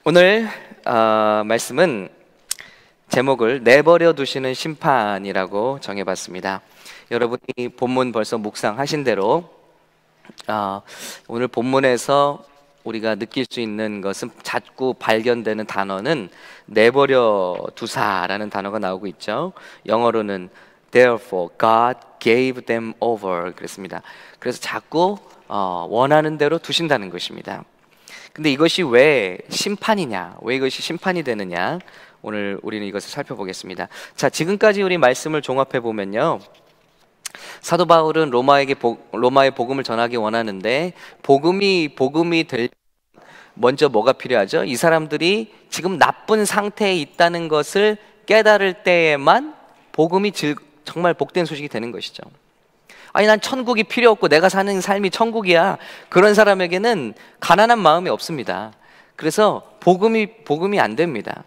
오늘 말씀은 제목을 내버려 두시는 심판이라고 정해봤습니다. 여러분이 본문 벌써 묵상하신 대로 오늘 본문에서 우리가 느낄 수 있는 것은 자꾸 발견되는 단어는 내버려 두사라는 단어가 나오고 있죠. 영어로는 Therefore God gave them over 그랬습니다. 그래서 자꾸 원하는 대로 두신다는 것입니다. 근데 이것이 왜 심판이냐? 왜 이것이 심판이 되느냐? 오늘 우리는 이것을 살펴보겠습니다. 자, 지금까지 우리 말씀을 종합해 보면요, 사도 바울은 로마의 복음을 전하기 원하는데 복음이 될 먼저 뭐가 필요하죠? 이 사람들이 지금 나쁜 상태에 있다는 것을 깨달을 때에만 복음이 정말 복된 소식이 되는 것이죠. 아니, 난 천국이 필요 없고 내가 사는 삶이 천국이야. 그런 사람에게는 가난한 마음이 없습니다. 그래서 복음이 안 됩니다.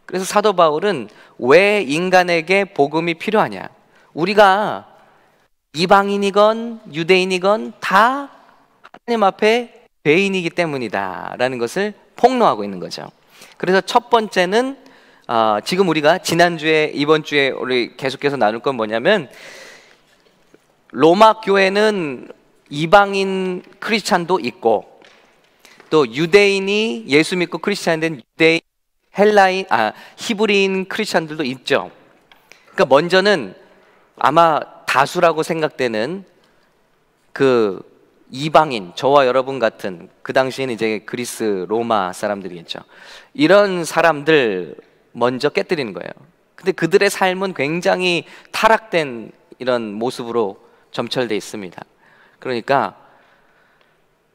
그래서 사도 바울은 왜 인간에게 복음이 필요하냐? 우리가 이방인이건 유대인이건 다 하나님 앞에 죄인이기 때문이다 라는 것을 폭로하고 있는 거죠. 그래서 첫 번째는 지금 우리가 지난주에 이번 주에 우리 계속해서 나눌 건 뭐냐면, 로마 교회는 이방인 크리스찬도 있고 또 유대인이 예수 믿고 크리스찬 된 유대인, 히브리인 크리스찬들도 있죠. 그러니까 먼저는 아마 다수라고 생각되는 그 이방인, 저와 여러분 같은, 그 당시에는 이제 그리스 로마 사람들이겠죠. 이런 사람들 먼저 깨뜨리는 거예요. 근데 그들의 삶은 굉장히 타락된 이런 모습으로 점철되어 있습니다. 그러니까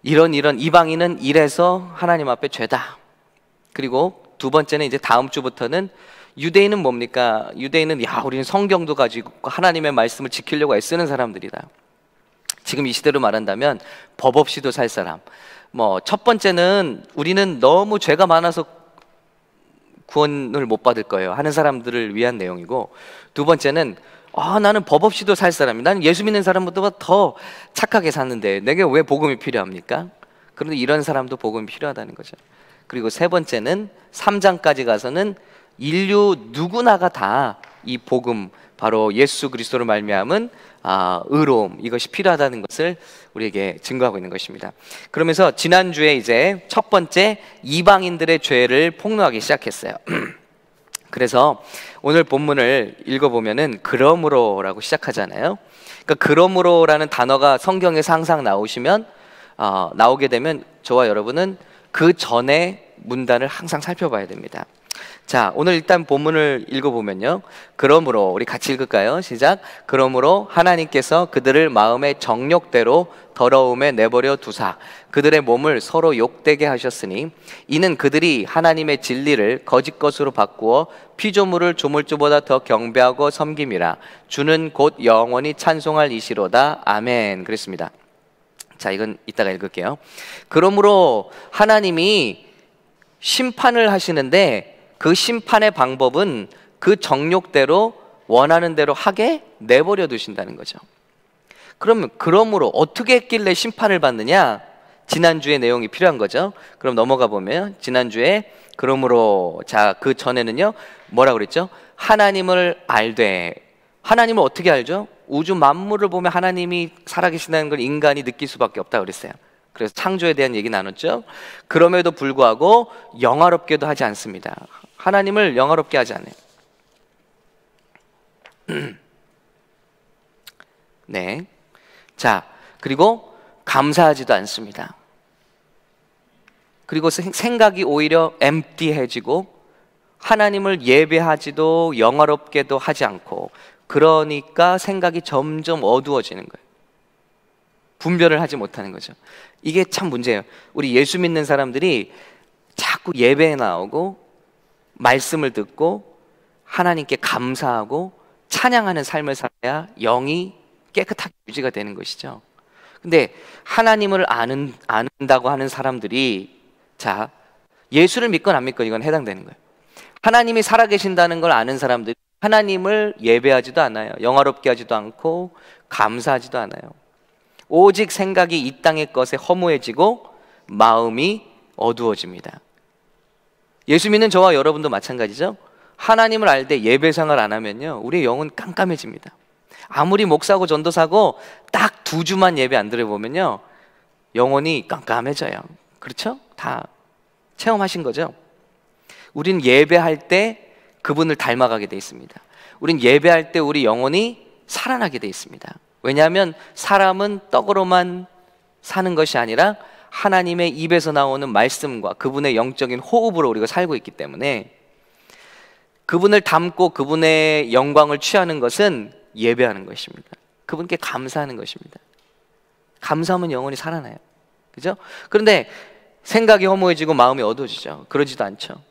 이런 이방인은 이래서 하나님 앞에 죄다. 그리고 두 번째는 이제 다음 주부터는 유대인은 뭡니까? 유대인은 우리는 성경도 가지고 하나님의 말씀을 지키려고 애쓰는 사람들이다. 지금 이 시대로 말한다면 법 없이도 살 사람. 첫 번째는 우리는 너무 죄가 많아서 구원을 못 받을 거예요 하는 사람들을 위한 내용이고, 두 번째는 나는 법 없이도 살 사람이, 나는 예수 믿는 사람보다 더 착하게 사는데 내게 왜 복음이 필요합니까? 그런데 이런 사람도 복음이 필요하다는 거죠. 그리고 세 번째는 3장까지 가서는 인류 누구나가 다 이 복음, 바로 예수 그리스도로 말미암은 의로움, 이것이 필요하다는 것을 우리에게 증거하고 있는 것입니다. 그러면서 지난주에 이제 첫 번째 이방인들의 죄를 폭로하기 시작했어요. 그래서 오늘 본문을 읽어보면은 그러므로라고 시작하잖아요. 그러니까 그러므로라는 단어가 성경에서 항상 나오게 되면 저와 여러분은 그 전에 문단을 항상 살펴봐야 됩니다. 자, 오늘 일단 본문을 읽어보면요, 그러므로, 우리 같이 읽을까요? 시작. 그러므로 하나님께서 그들을 마음의 정욕대로 더러움에 내버려 두사 그들의 몸을 서로 욕되게 하셨으니, 이는 그들이 하나님의 진리를 거짓 것으로 바꾸어 피조물을 조물주보다 더 경배하고 섬김이라. 주는 곧 영원히 찬송할 이시로다. 아멘. 그랬습니다. 자, 이건 이따가 읽을게요. 그러므로 하나님이 심판을 하시는데 그 심판의 방법은 그 정욕대로 원하는 대로 하게 내버려 두신다는 거죠. 그러므로 어떻게 했길래 심판을 받느냐? 지난주의 내용이 필요한 거죠. 그럼 넘어가 보면 지난주에 그러므로, 자, 그 전에는요 뭐라고 그랬죠? 하나님을 알되. 하나님을 어떻게 알죠? 우주 만물을 보면 하나님이 살아계신다는 걸 인간이 느낄 수밖에 없다 그랬어요. 그래서 창조에 대한 얘기 나눴죠. 그럼에도 불구하고 영화롭게도 하지 않습니다. 하나님을 영화롭게 하지 않아요. 네. 자, 그리고 감사하지도 않습니다. 그리고 생각이 오히려 empty해지고 하나님을 예배하지도 영화롭게도 하지 않고, 그러니까 생각이 점점 어두워지는 거예요. 분별을 하지 못하는 거죠. 이게 참 문제예요. 우리 예수 믿는 사람들이 자꾸 예배에 나오고 말씀을 듣고 하나님께 감사하고 찬양하는 삶을 살아야 영이 깨끗하게 유지가 되는 것이죠. 근데 하나님을 안다고 하는 사람들이, 자, 예수를 믿건 안 믿건 이건 해당되는 거예요. 하나님이 살아계신다는 걸 아는 사람들이 하나님을 예배하지도 않아요. 영화롭게 하지도 않고 감사하지도 않아요. 오직 생각이 이 땅의 것에 허무해지고 마음이 어두워집니다. 예수 믿는 저와 여러분도 마찬가지죠. 하나님을 알 때 예배 생활 안 하면요, 우리의 영은 깜깜해집니다. 아무리 목사고 전도사고 딱 2주만 예배 안 드려보면요, 영혼이 깜깜해져요. 그렇죠? 다 체험하신 거죠? 우린 예배할 때 그분을 닮아가게 돼 있습니다. 우린 예배할 때 우리 영혼이 살아나게 돼 있습니다. 왜냐하면 사람은 떡으로만 사는 것이 아니라 하나님의 입에서 나오는 말씀과 그분의 영적인 호흡으로 우리가 살고 있기 때문에 그분을 닮고 그분의 영광을 취하는 것은 예배하는 것입니다. 그분께 감사하는 것입니다. 감사하면 영혼이 살아나요. 그죠? 그런데 생각이 허무해지고 마음이 어두워지죠. 그러지도 않죠.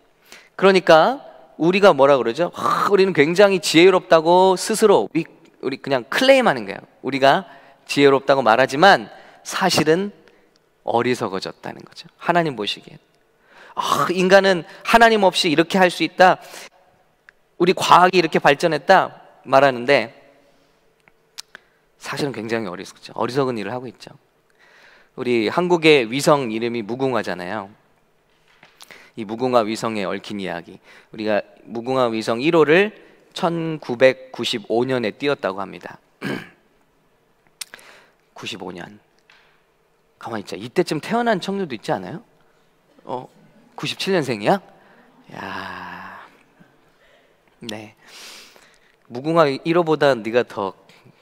그러니까 우리가 뭐라 그러죠? 우리는 굉장히 지혜롭다고 스스로 우리 그냥 클레임하는 거예요. 우리가 지혜롭다고 말하지만 사실은 어리석어졌다는 거죠. 하나님 보시기엔 인간은 하나님 없이 이렇게 할 수 있다, 우리 과학이 이렇게 발전했다 말하는데 사실은 굉장히 어리석은 일을 하고 있죠. 우리 한국의 위성 이름이 무궁화잖아요. 이 무궁화 위성에 얽힌 이야기, 우리가 무궁화 위성 1호를 1995년에 띄웠다고 합니다. 95년. 가만히 있자. 이때쯤 태어난 청년도 있지 않아요? 97년생이야? 야, 네. 무궁화 1호보다 네가 더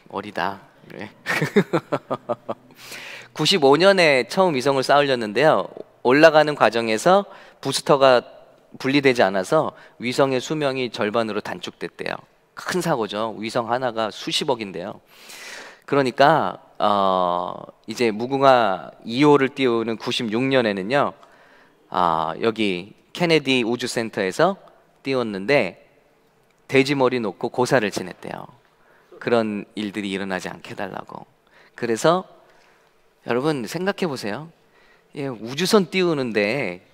어리다. 그래. 95년에 처음 위성을 쌓으려는데요, 올라가는 과정에서 부스터가 분리되지 않아서 위성의 수명이 절반으로 단축됐대요. 큰 사고죠. 위성 하나가 수십억인데요. 그러니까 이제 무궁화 2호를 띄우는 96년에는요, 여기 케네디 우주센터에서 띄웠는데 돼지머리 놓고 고사를 지냈대요. 그런 일들이 일어나지 않게 해달라고. 그래서 여러분 생각해 보세요. 우주선 띄우는데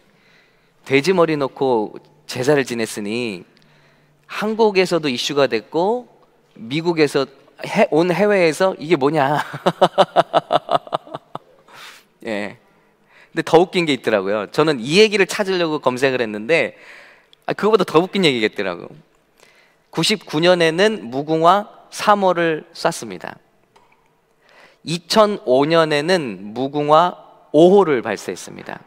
돼지머리 놓고 제사를 지냈으니 한국에서도 이슈가 됐고 미국에서 온 해외에서 이게 뭐냐. 예. 근데 더 웃긴 게 있더라고요. 저는 이 얘기를 찾으려고 검색을 했는데 그거보다 더 웃긴 얘기겠더라고요. 99년에는 무궁화 3호를 쐈습니다. 2005년에는 무궁화 5호를 발사했습니다.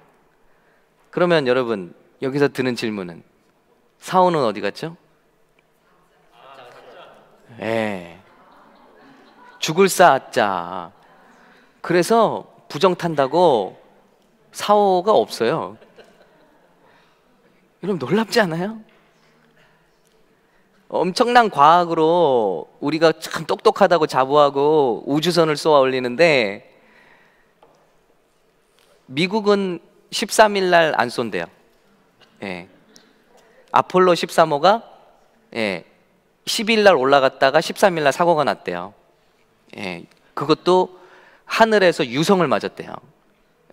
그러면 여러분 여기서 드는 질문은 4호는 어디 갔죠? 예. 죽을 싸자. 그래서 부정 탄다고 4호가 없어요. 여러분 놀랍지 않아요? 엄청난 과학으로 우리가 참 똑똑하다고 자부하고 우주선을 쏘아 올리는데 미국은 13일 날 안 쏜대요. 예. 아폴로 13호가 10일 날 올라갔다가 13일 날 사고가 났대요. 예. 그것도 하늘에서 유성을 맞았대요.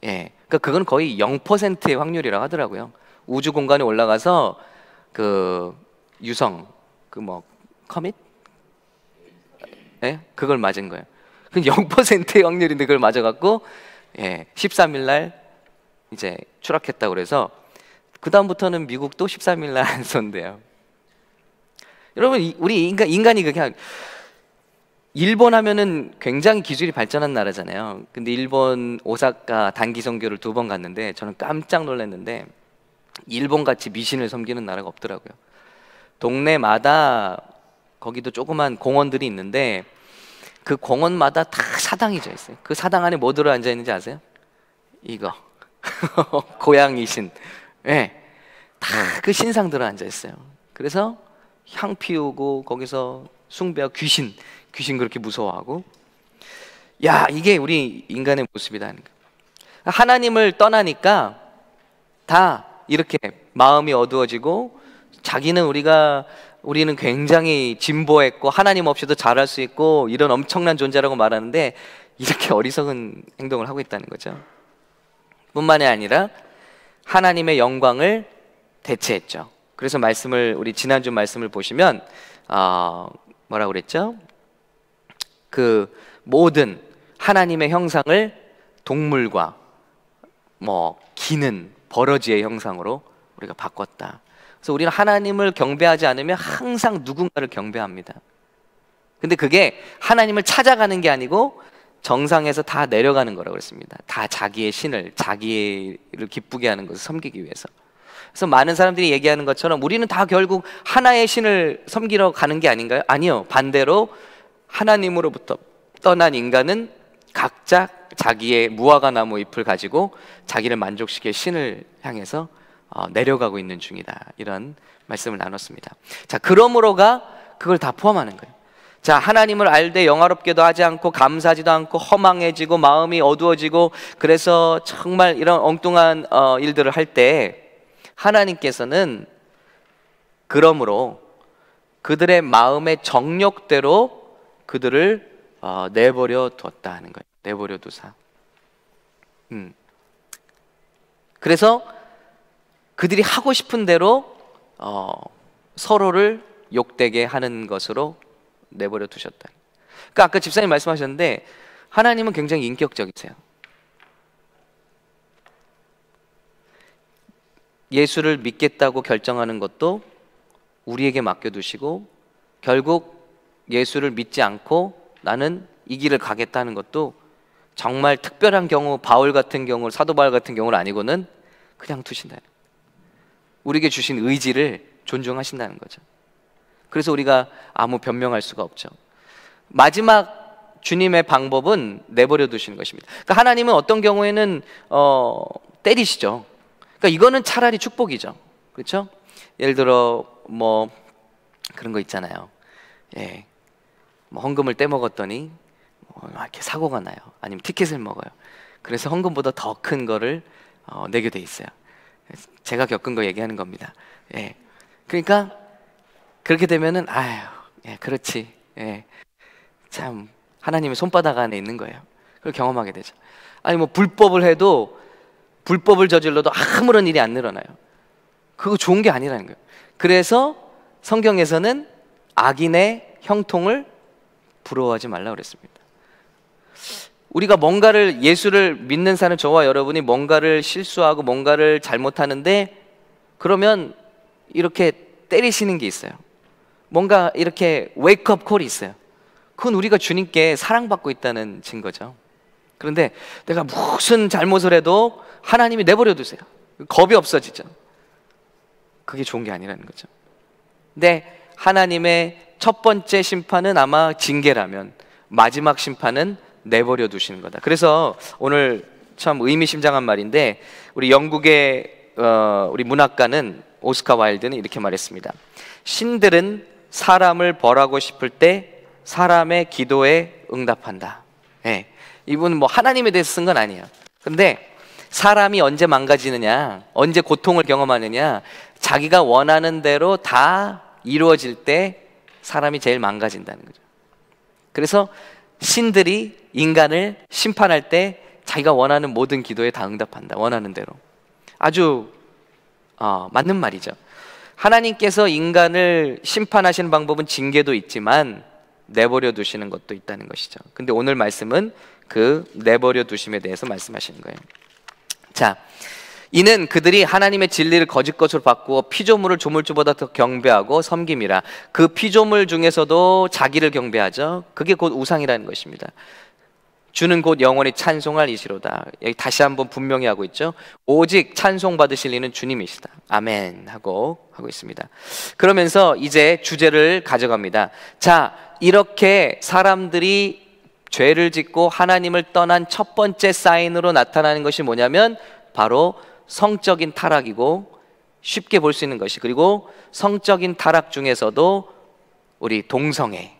예. 그러니까 그건 거의 0%의 확률이라고 하더라고요. 우주 공간에 올라가서 그 유성 커밋? 예? 그걸 맞은 거예요. 그 0%의 확률인데 그걸 맞아갖고 13일 날 이제 추락했다고 그래서 그 다음부터는 미국도 13일 날 안 쏜대요. 여러분 우리 인간이 그렇게 일본 하면은 굉장히 기술이 발전한 나라잖아요. 근데 일본 오사카 단기 선교를 2번 갔는데 저는 깜짝 놀랐는데 일본같이 미신을 섬기는 나라가 없더라고요. 동네마다 거기도 조그만 공원들이 있는데 그 공원마다 다 사당이 져 있어요. 그 사당 안에 뭐 들어 앉아 있는지 아세요? 이거 고양이 신. 예. 다 그 신상 들어 앉아 있어요. 그래서 향 피우고 거기서 숭배하고 귀신 그렇게 무서워하고. 야, 이게 우리 인간의 모습이다. 하나님을 떠나니까 다 이렇게 마음이 어두워지고 자기는 우리는 굉장히 진보했고 하나님 없이도 잘할 수 있고 이런 엄청난 존재라고 말하는데 이렇게 어리석은 행동을 하고 있다는 거죠. 뿐만이 아니라 하나님의 영광을 대체했죠. 그래서 우리 지난주 말씀을 보시면 뭐라고 그랬죠? 그 모든 하나님의 형상을 동물과 기는 버러지의 형상으로 우리가 바꿨다. 그래서 우리는 하나님을 경배하지 않으면 항상 누군가를 경배합니다. 근데 그게 하나님을 찾아가는 게 아니고 정상에서 다 내려가는 거라고 그랬습니다. 다 자기의 신을, 자기를 기쁘게 하는 것을 섬기기 위해서. 그래서 많은 사람들이 얘기하는 것처럼 우리는 다 결국 하나의 신을 섬기러 가는 게 아닌가요? 아니요. 반대로 하나님으로부터 떠난 인간은 각자 자기의 무화과 나무 잎을 가지고 자기를 만족시킬 신을 향해서 내려가고 있는 중이다. 이런 말씀을 나눴습니다. 자, 그러므로가 그걸 다 포함하는 거예요. 자, 하나님을 알되 영화롭게도 하지 않고 감사하지도 않고 허망해지고 마음이 어두워지고 그래서 정말 이런 엉뚱한 일들을 할 때 하나님께서는 그러므로 그들의 마음의 정욕대로 그들을 내버려 두었다 하는 거예요. 내버려 두사. 그래서 그들이 하고 싶은 대로 서로를 욕되게 하는 것으로 내버려 두셨다. 그러니까 아까 집사님 말씀하셨는데 하나님은 굉장히 인격적이세요. 예수를 믿겠다고 결정하는 것도 우리에게 맡겨두시고 결국 예수를 믿지 않고 나는 이 길을 가겠다는 것도 정말 특별한 경우, 바울 같은 경우, 사도 바울 같은 경우는 아니고는 그냥 두신다. 우리에게 주신 의지를 존중하신다는 거죠. 그래서 우리가 아무 변명할 수가 없죠. 마지막 주님의 방법은 내버려 두시는 것입니다. 그러니까 하나님은 어떤 경우에는 때리시죠. 그러니까 이거는 차라리 축복이죠. 그렇죠? 예를 들어 뭐 그런 거 있잖아요. 예, 뭐 헌금을 떼먹었더니 이렇게 사고가 나요. 아니면 티켓을 먹어요. 그래서 헌금보다 더 큰 거를 내게 돼 있어요. 제가 겪은 거 얘기하는 겁니다. 예, 그러니까 그렇게 되면은 아유, 예, 그렇지. 예, 참 하나님의 손바닥 안에 있는 거예요. 그걸 경험하게 되죠. 아니 뭐 불법을 해도 불법을 저질러도 아무런 일이 안 늘어나요. 그거 좋은 게 아니라는 거예요. 그래서 성경에서는 악인의 형통을 부러워하지 말라고 그랬습니다. 우리가 뭔가를 예수를 믿는 사람 저와 여러분이 뭔가를 실수하고 뭔가를 잘못하는데 그러면 이렇게 때리시는 게 있어요. 뭔가 이렇게 웨이크업 콜이 있어요. 그건 우리가 주님께 사랑받고 있다는 증거죠. 그런데 내가 무슨 잘못을 해도 하나님이 내버려 두세요. 겁이 없어지죠. 그게 좋은 게 아니라는 거죠. 근데 하나님의 첫 번째 심판은 아마 징계라면 마지막 심판은 내버려 두시는 거다. 그래서 오늘 참 의미심장한 말인데 우리 영국의 우리 문학가는 오스카 와일드는 이렇게 말했습니다. 신들은 사람을 벌하고 싶을 때 사람의 기도에 응답한다. 예, 이분은 뭐 하나님에 대해서 쓴 건 아니에요. 근데 사람이 언제 망가지느냐, 언제 고통을 경험하느냐, 자기가 원하는 대로 다 이루어질 때 사람이 제일 망가진다는 거죠. 그래서 신들이 인간을 심판할 때 자기가 원하는 모든 기도에 다 응답한다. 원하는 대로. 아주 맞는 말이죠. 하나님께서 인간을 심판하시는 방법은 징계도 있지만 내버려 두시는 것도 있다는 것이죠. 근데 오늘 말씀은 그 내버려 두심에 대해서 말씀하시는 거예요. 자, 이는 그들이 하나님의 진리를 거짓 것으로 바꾸어 피조물을 조물주보다 더 경배하고 섬김이라. 그 피조물 중에서도 자기를 경배하죠. 그게 곧 우상이라는 것입니다. 주는 곧 영원히 찬송할 이시로다. 여기 다시 한번 분명히 하고 있죠. 오직 찬송 받으실 이는 주님이시다. 아멘 하고 있습니다. 그러면서 이제 주제를 가져갑니다. 자, 이렇게 사람들이 죄를 짓고 하나님을 떠난 첫 번째 사인으로 나타나는 것이 뭐냐면 바로 성적인 타락이고, 쉽게 볼 수 있는 것이, 그리고 성적인 타락 중에서도 우리 동성애,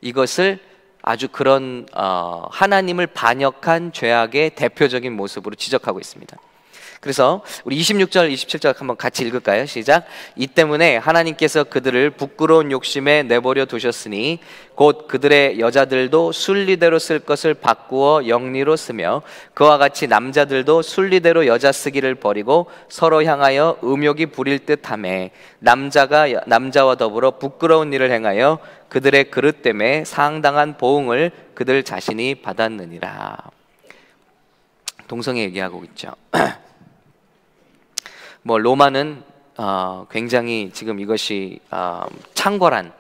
이것을 아주 그런 하나님을 반역한 죄악의 대표적인 모습으로 지적하고 있습니다. 그래서 우리 26절, 27절 한번 같이 읽을까요? 시작. 이 때문에 하나님께서 그들을 부끄러운 욕심에 내버려 두셨으니 곧 그들의 여자들도 순리대로 쓸 것을 바꾸어 영리로 쓰며 그와 같이 남자들도 순리대로 여자 쓰기를 버리고 서로 향하여 음욕이 부릴 듯하며 남자가 남자와 더불어 부끄러운 일을 행하여 그들의 그릇 때문에 상당한 보응을 그들 자신이 받았느니라. 동성애 얘기하고 있죠. 뭐 로마는 굉장히 지금 이것이 창궐한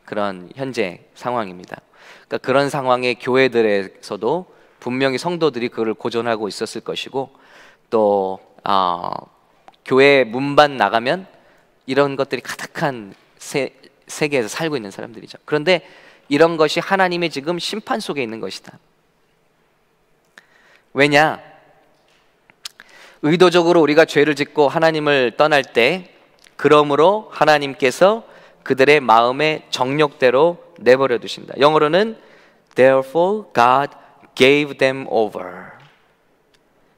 그런 현재 상황입니다. 그러니까 그런 상황의 교회들에서도 분명히 성도들이 그걸 고전하고 있었을 것이고, 또 교회 문반 나가면 이런 것들이 가득한 세계에서 살고 있는 사람들이죠. 그런데 이런 것이 하나님의 지금 심판 속에 있는 것이다. 왜냐? 의도적으로 우리가 죄를 짓고 하나님을 떠날 때, 그러므로 하나님께서 그들의 마음의 정욕대로 내버려 두신다. 영어로는 Therefore God gave them over.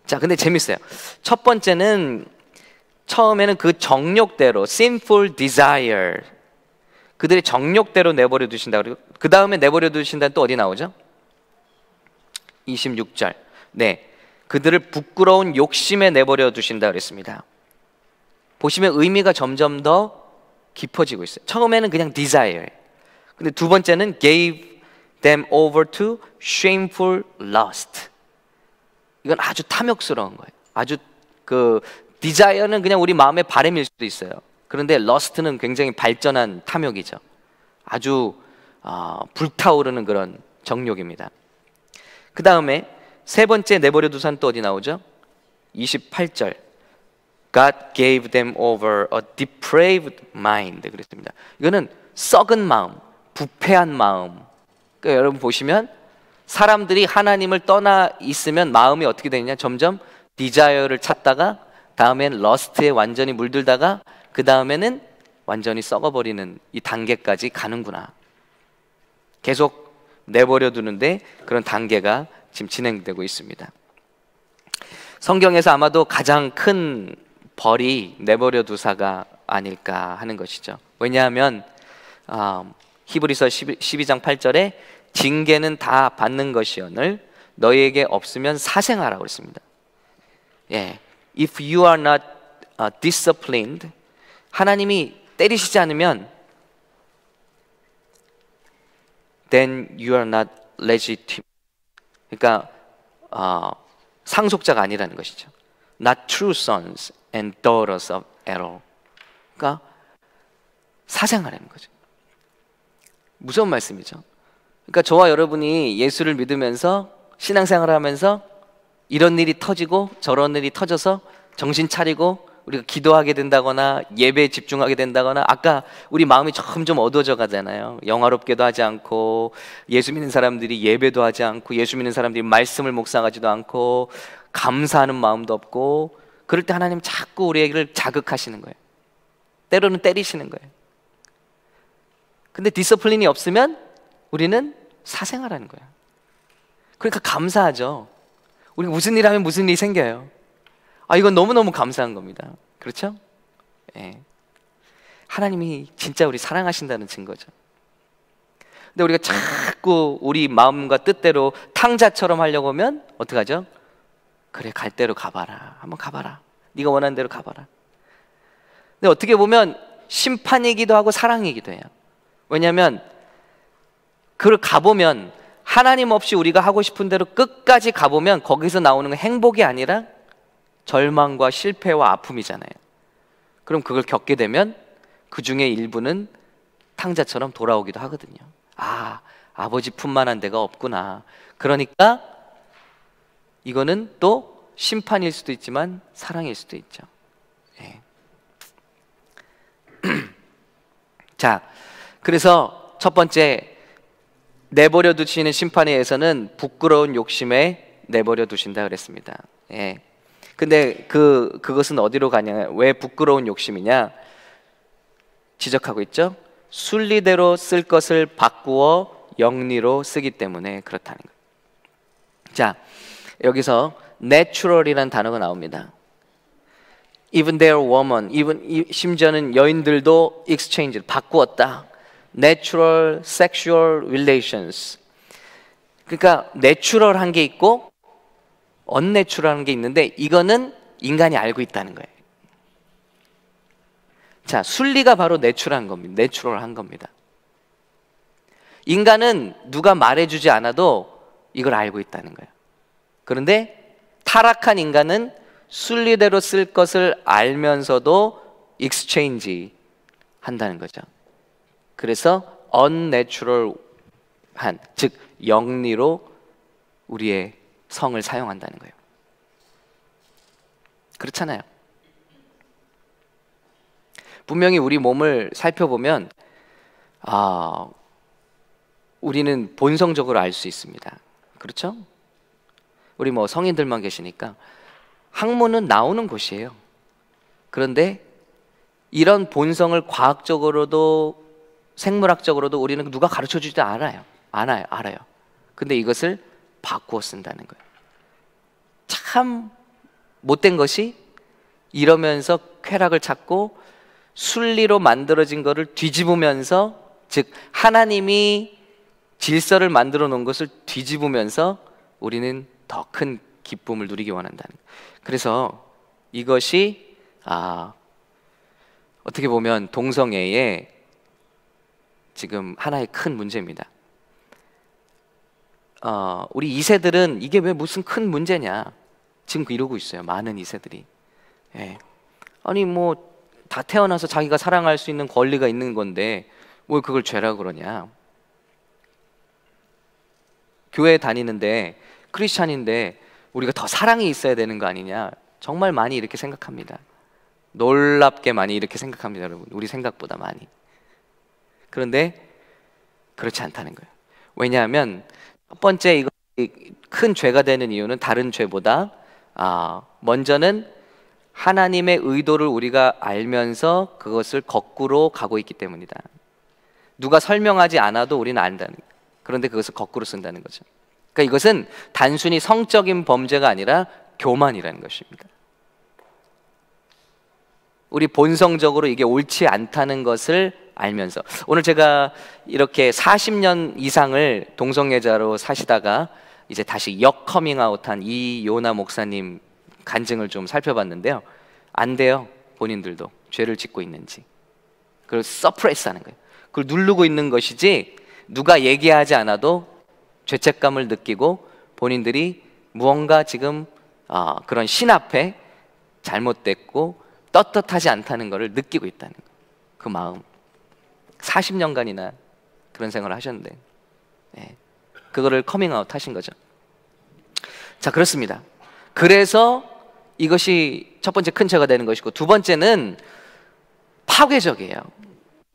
자, 근데 재밌어요. 첫 번째는 처음에는 그 정욕대로, sinful desire, 그들의 정욕대로 내버려 두신다. 그리고 그 다음에 내버려 두신다는 또 어디 나오죠? 26절. 네, 그들을 부끄러운 욕심에 내버려 두신다 그랬습니다. 보시면 의미가 점점 더 깊어지고 있어요. 처음에는 그냥 desire, 근데 두 번째는 gave them over to shameful lust. 이건 아주 탐욕스러운 거예요. 아주 desire는 그냥 우리 마음의 바람일 수도 있어요. 그런데 lust는 굉장히 발전한 탐욕이죠. 아주 불타오르는 그런 정욕입니다. 그 다음에 세 번째 내버려 두산 또 어디 나오죠? 28절. God gave them over a depraved mind. 그랬습니다. 이거는 썩은 마음, 부패한 마음. 그러니까 여러분 보시면 사람들이 하나님을 떠나 있으면 마음이 어떻게 되느냐? 점점 디자이어를 찾다가, 다음엔 러스트에 완전히 물들다가, 그 다음에는 완전히 썩어버리는 이 단계까지 가는구나. 계속 내버려 두는데 그런 단계가 지금 진행되고 있습니다. 성경에서 아마도 가장 큰 벌이 내버려 두사가 아닐까 하는 것이죠. 왜냐하면 히브리서 12장 8절에 징계는 다 받는 것이오늘 너희에게 없으면 사생하라고 그랬습니다. 예, if you are not disciplined, 하나님이 때리시지 않으면 then you are not legitimate. 그러니까 상속자가 아니라는 것이죠. Not true sons and daughters of error. 그러니까 사생하라는 거죠. 무서운 말씀이죠. 그러니까 저와 여러분이 예수를 믿으면서 신앙생활을 하면서 이런 일이 터지고 저런 일이 터져서 정신 차리고 우리가 기도하게 된다거나 예배에 집중하게 된다거나, 아까 우리 마음이 점점 어두워져 가잖아요. 영화롭게도 하지 않고, 예수 믿는 사람들이 예배도 하지 않고, 예수 믿는 사람들이 말씀을 묵상하지도 않고, 감사하는 마음도 없고, 그럴 때 하나님 자꾸 우리를 자극하시는 거예요. 때로는 때리시는 거예요. 근데 디서플린이 없으면 우리는 사생활하는 거예요. 그러니까 감사하죠. 우리가 무슨 일 하면 무슨 일이 생겨요. 이건 너무너무 감사한 겁니다. 그렇죠? 예. 하나님이 진짜 우리 사랑하신다는 증거죠. 근데 우리가 자꾸 우리 마음과 뜻대로 탕자처럼 하려고 하면 어떡하죠? 그래, 갈 대로 가봐라. 한번 가봐라. 네가 원하는 대로 가봐라. 근데 어떻게 보면 심판이기도 하고 사랑이기도 해요. 왜냐하면 그걸 가보면, 하나님 없이 우리가 하고 싶은 대로 끝까지 가보면 거기서 나오는 건 행복이 아니라 절망과 실패와 아픔이잖아요. 그럼 그걸 겪게 되면 그 중에 일부는 탕자처럼 돌아오기도 하거든요. 아버지 품만한 데가 없구나. 그러니까 이거는 또 심판일 수도 있지만 사랑일 수도 있죠. 예. 자, 그래서 첫 번째, 내버려 두시는 심판에 의해서는 부끄러운 욕심에 내버려 두신다 그랬습니다. 예. 근데 그것은 어디로 가냐? 왜 부끄러운 욕심이냐? 지적하고 있죠. 순리대로 쓸 것을 바꾸어 영리로 쓰기 때문에 그렇다는 거예요. 자, 여기서 natural이라는 단어가 나옵니다. Even their woman, 심지어는 여인들도 exchange를 바꾸었다. Natural sexual relations. 그러니까 내추럴한 게 있고 언내추럴한 게 있는데, 이거는 인간이 알고 있다는 거예요. 자, 순리가 바로 내추럴한 겁니다. 내추럴한 겁니다. 인간은 누가 말해주지 않아도 이걸 알고 있다는 거예요. 그런데 타락한 인간은 순리대로 쓸 것을 알면서도 익스체인지 한다는 거죠. 그래서 unnatural 즉 영리로 우리의 성을 사용한다는 거예요. 그렇잖아요. 분명히 우리 몸을 살펴보면 우리는 본성적으로 알 수 있습니다. 그렇죠? 우리 뭐 성인들만 계시니까 학문은 나오는 곳이에요. 그런데 이런 본성을 과학적으로도 생물학적으로도 우리는 누가 가르쳐 주지도 알아요. 근데 이것을 바꾸어 쓴다는 거예요. 참 못된 것이 이러면서 쾌락을 찾고 순리로 만들어진 것을 뒤집으면서, 즉 하나님이 질서를 만들어 놓은 것을 뒤집으면서 우리는 더 큰 기쁨을 누리기 원한다는 거예요. 그래서 이것이 어떻게 보면 동성애의 지금 하나의 큰 문제입니다. 우리 2세들은 이게 왜 무슨 큰 문제냐 지금 이러고 있어요. 많은 2세들이. 아니 뭐 다 태어나서 자기가 사랑할 수 있는 권리가 있는 건데 뭘 그걸 죄라 그러냐. 교회 다니는데 크리스찬인데 우리가 더 사랑이 있어야 되는 거 아니냐. 정말 많이 이렇게 생각합니다. 놀랍게 많이 이렇게 생각합니다, 여러분. 우리 생각보다 많이. 그런데 그렇지 않다는 거예요. 왜냐하면 첫 번째 이거 큰 죄가 되는 이유는 다른 죄보다 먼저는 하나님의 의도를 우리가 알면서 그것을 거꾸로 가고 있기 때문이다. 누가 설명하지 않아도 우리는 안다는 거예요. 그런데 그것을 거꾸로 쓴다는 거죠. 그러니까 이것은 단순히 성적인 범죄가 아니라 교만이라는 것입니다. 우리 본성적으로 이게 옳지 않다는 것을 알면서, 오늘 제가 이렇게 40년 이상을 동성애자로 사시다가 이제 다시 커밍아웃한 이요나 목사님 간증을 좀 살펴봤는데요. 안 돼요. 본인들도 죄를 짓고 있는지. 그걸 서프레스하는 거예요. 그걸 누르고 있는 것이지 누가 얘기하지 않아도 죄책감을 느끼고 본인들이 무언가 지금 그런 신 앞에 잘못됐고 떳떳하지 않다는 것을 느끼고 있다는 거예요. 그 마음. 40년간이나 그런 생활을 하셨는데 그거를 커밍아웃 하신 거죠. 자, 그렇습니다. 그래서 이것이 첫 번째 큰 죄가 되는 것이고, 두 번째는 파괴적이에요.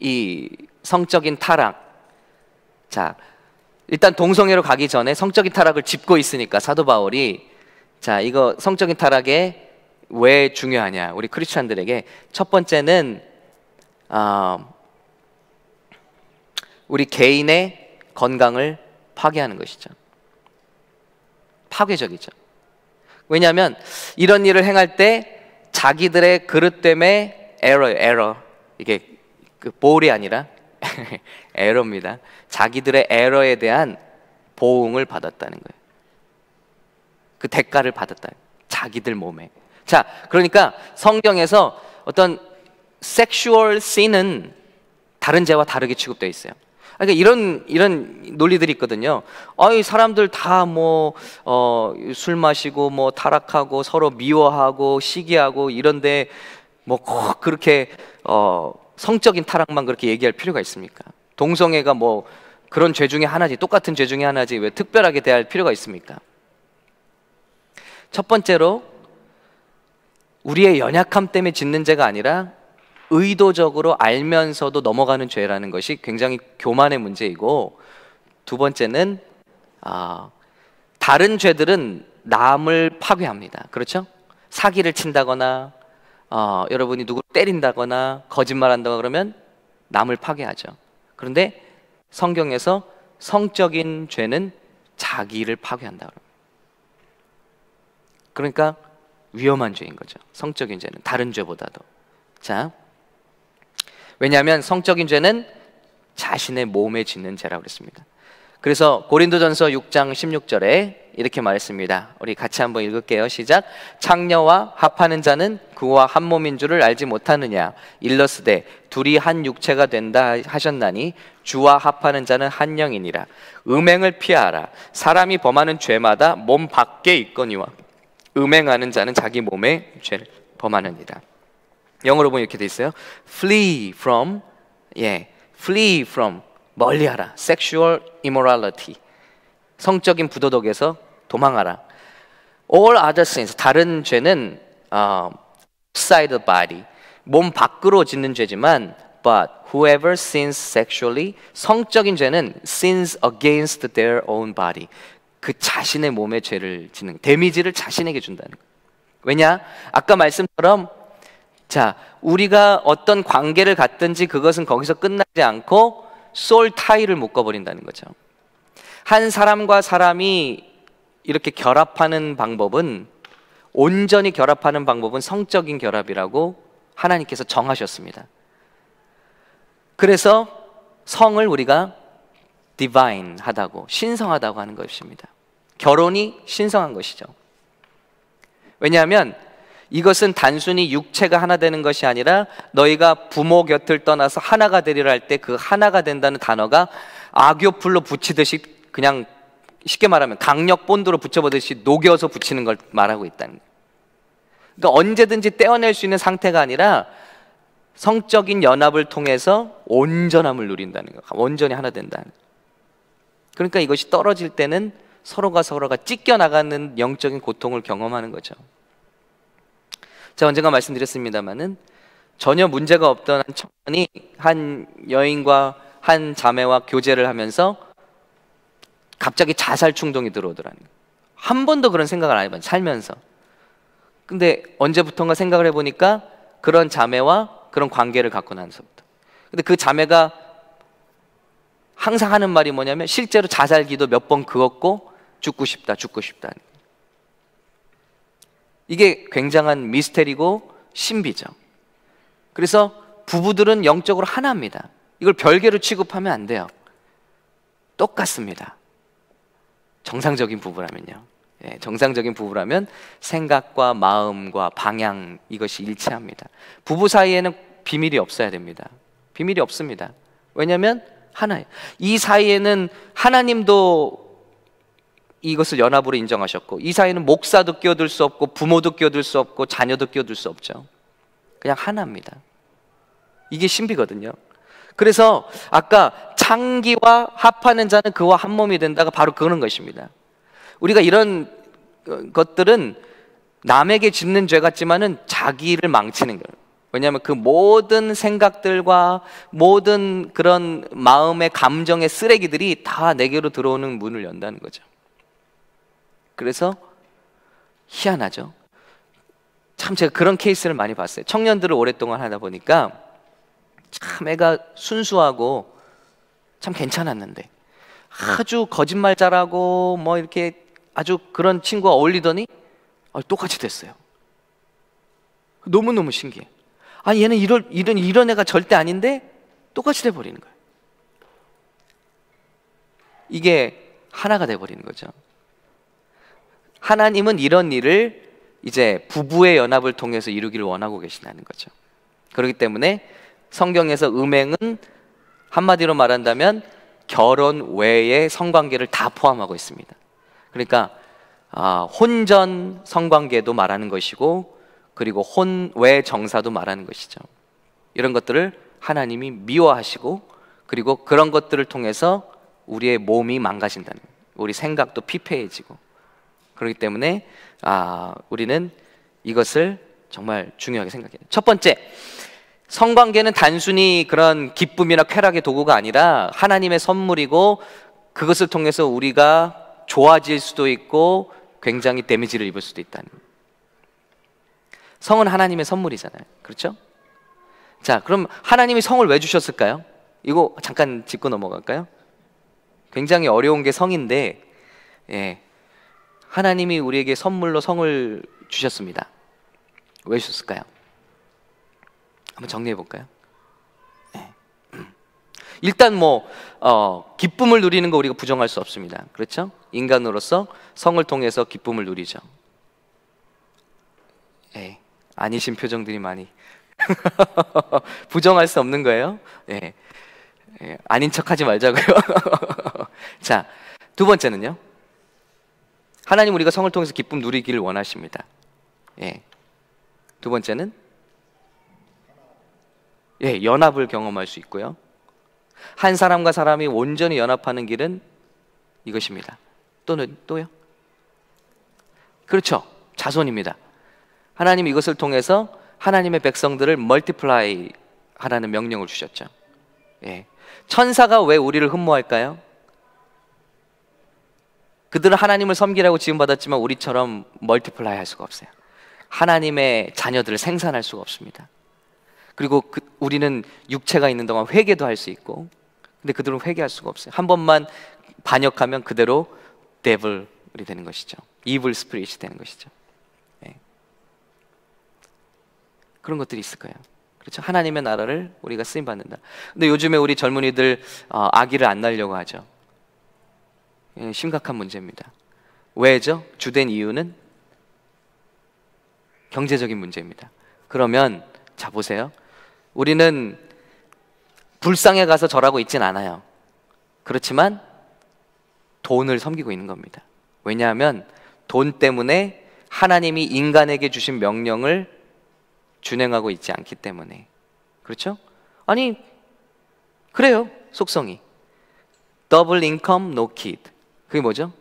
이 성적인 타락. 자, 일단 동성애로 가기 전에 성적인 타락을 짚고 있으니까 사도 바울이, 자, 이거 성적인 타락에 왜 중요하냐, 우리 크리스찬들에게 첫 번째는 우리 개인의 건강을 파괴하는 것이죠. 파괴적이죠. 왜냐하면 이런 일을 행할 때 자기들의 그릇 때문에 에러, 이게 그 볼이 아니라 에러입니다. 자기들의 에러에 대한 보응을 받았다는 거예요. 그 대가를 받았다. 자기들 몸에. 자, 그러니까 성경에서 어떤 섹슈얼 씬은 다른 죄와 다르게 취급되어 있어요. 그러니까 이런 논리들이 있거든요. 사람들 다 술 마시고 타락하고 서로 미워하고 시기하고 이런데 꼭 그렇게 성적인 타락만 그렇게 얘기할 필요가 있습니까? 동성애가 그런 죄 중에 하나지, 똑같은 죄 중에 하나지, 왜 특별하게 대할 필요가 있습니까? 첫 번째로 우리의 연약함 때문에 짓는 죄가 아니라 의도적으로 알면서도 넘어가는 죄라는 것이 굉장히 교만의 문제이고, 두 번째는 다른 죄들은 남을 파괴합니다. 그렇죠? 사기를 친다거나 여러분이 누구를 때린다거나 거짓말한다거나 그러면 남을 파괴하죠. 그런데 성경에서 성적인 죄는 자기를 파괴한다. 그러니까 위험한 죄인 거죠. 성적인 죄는 다른 죄보다도. 자, 왜냐하면 성적인 죄는 자신의 몸에 짓는 죄라고 그랬습니다. 그래서 고린도전서 6장 16절에 이렇게 말했습니다. 우리 같이 한번 읽을게요. 시작. 창녀와 합하는 자는 그와 한 몸인 줄을 알지 못하느냐. 일러스되 둘이 한 육체가 된다 하셨나니 주와 합하는 자는 한 영이니라. 음행을 피하라. 사람이 범하는 죄마다 몸 밖에 있거니와 음행하는 자는 자기 몸에 죄를 범하느니라. 영어로 보면 이렇게 돼 있어요. Flee from, flee from, 멀리하라. Sexual immorality, 성적인 부도덕에서 도망하라. All other sins, 다른 죄는 outside the body, 몸 밖으로 짓는 죄지만, but whoever sins sexually, 성적인 죄는 sins against their own body, 그 자신의 몸에 죄를 짓는, 데미지를 자신에게 준다는 거예요. 왜냐? 아까 말씀처럼 자, 우리가 어떤 관계를 갖든지 그것은 거기서 끝나지 않고 소울 타이를 묶어버린다는 거죠. 한 사람과 사람이 이렇게 결합하는 방법은, 온전히 결합하는 방법은 성적인 결합이라고 하나님께서 정하셨습니다. 그래서 성을 우리가 divine 하다고, 신성하다고 하는 것입니다. 결혼이 신성한 것이죠. 왜냐하면 이것은 단순히 육체가 하나 되는 것이 아니라 너희가 부모 곁을 떠나서 하나가 되리라 할 때 그 하나가 된다는 단어가 악교풀로 붙이듯이, 그냥 쉽게 말하면 강력 본드로 붙여보듯이 녹여서 붙이는 걸 말하고 있다는 거예요. 그러니까 언제든지 떼어낼 수 있는 상태가 아니라 성적인 연합을 통해서 온전함을 누린다는 거예요. 온전히 하나 된다는 거예요. 그러니까 이것이 떨어질 때는 서로가 찢겨나가는 영적인 고통을 경험하는 거죠. 제가 언젠가 말씀드렸습니다마는 전혀 문제가 없던 한 청년이 한 여인과 한 자매와 교제를 하면서 갑자기 자살 충동이 들어오더라는 거예요. 한 번도 그런 생각을 안 해봤어요, 살면서. 근데 언제부턴가 생각을 해보니까 그런 자매와 그런 관계를 갖고 나서부터. 근데 그 자매가 항상 하는 말이 뭐냐면 실제로 자살 기도 몇 번 그었고 죽고 싶다. 이게 굉장한 미스테리고 신비죠. 그래서 부부들은 영적으로 하나입니다. 이걸 별개로 취급하면 안 돼요. 똑같습니다. 정상적인 부부라면요. 정상적인 부부라면 생각과 마음과 방향, 이것이 일치합니다. 부부 사이에는 비밀이 없어야 됩니다. 비밀이 없습니다. 왜냐하면 하나예요. 이 사이에는 하나님도 이것을 연합으로 인정하셨고, 이 사이에는 목사도 끼어들 수 없고 부모도 끼어들 수 없고 자녀도 끼어들 수 없죠. 그냥 하나입니다. 이게 신비거든요. 그래서 아까 창기와 합하는 자는 그와 한 몸이 된다가 바로 그런 것입니다. 우리가 이런 것들은 남에게 짓는 죄 같지만은 자기를 망치는 거예요. 왜냐하면 그 모든 생각들과 모든 그런 마음의 감정의 쓰레기들이 다 내게로 들어오는 문을 연다는 거죠. 그래서 희한하죠. 참 제가 그런 케이스를 많이 봤어요. 청년들을 오랫동안 하다 보니까 참 애가 순수하고 참 괜찮았는데 아주 거짓말 잘하고 뭐 이렇게 아주 그런 친구와 어울리더니 똑같이 됐어요. 너무너무 신기해. 얘는 이런 애가 절대 아닌데 똑같이 돼버리는 거예요. 이게 하나가 돼버리는 거죠. 하나님은 이런 일을 이제 부부의 연합을 통해서 이루기를 원하고 계시다는 거죠. 그렇기 때문에 성경에서 음행은 한마디로 말한다면 결혼 외의 성관계를 다 포함하고 있습니다. 그러니까 혼전 성관계도 말하는 것이고, 그리고 혼외 정사도 말하는 것이죠. 이런 것들을 하나님이 미워하시고, 그리고 그런 것들을 통해서 우리의 몸이 망가진다는 거예요. 우리 생각도 피폐해지고. 그렇기 때문에 우리는 이것을 정말 중요하게 생각해요. 첫 번째, 성관계는 단순히 그런 기쁨이나 쾌락의 도구가 아니라 하나님의 선물이고, 그것을 통해서 우리가 좋아질 수도 있고 굉장히 데미지를 입을 수도 있다는 거예요. 성은 하나님의 선물이잖아요. 그렇죠? 자, 그럼 하나님이 성을 왜 주셨을까요? 이거 잠깐 짚고 넘어갈까요? 굉장히 어려운 게 성인데, 하나님이 우리에게 선물로 성을 주셨습니다. 왜 주셨을까요? 한번 정리해 볼까요? 일단 기쁨을 누리는 거 우리가 부정할 수 없습니다. 그렇죠? 인간으로서 성을 통해서 기쁨을 누리죠. 아니신 표정들이 많이 부정할 수 없는 거예요. 아닌 척하지 말자고요. 자, 두 번째는요. 하나님 우리가 성을 통해서 기쁨 누리기를 원하십니다. 예. 두 번째는 연합을 경험할 수 있고요. 한 사람과 사람이 온전히 연합하는 길은 이것입니다. 또요? 그렇죠. 자손입니다. 하나님 이것을 통해서 하나님의 백성들을 멀티플라이 하라는 명령을 주셨죠. 예. 천사가 왜 우리를 흠모할까요? 그들은 하나님을 섬기라고 지음받았지만 우리처럼 멀티플라이 할 수가 없어요. 하나님의 자녀들을 생산할 수가 없습니다. 그리고 우리는 육체가 있는 동안 회개도 할 수 있고, 근데 그들은 회개할 수가 없어요. 한 번만 반역하면 그대로 데블이 되는 것이죠. 이블 스피릿이 되는 것이죠. 네. 그런 것들이 있을 거예요. 그렇죠? 하나님의 나라를 우리가 쓰임 받는다. 근데 요즘에 우리 젊은이들 아기를 안 낳으려고 하죠. 심각한 문제입니다. 왜죠? 주된 이유는 경제적인 문제입니다. 그러면 자 보세요. 우리는 불상에 가서 절하고 있진 않아요. 그렇지만 돈을 섬기고 있는 겁니다. 왜냐하면 돈 때문에 하나님이 인간에게 주신 명령을 준행하고 있지 않기 때문에. 그렇죠? 아니 그래요. 속성이 더블 인컴 노 키드. 그게 뭐죠?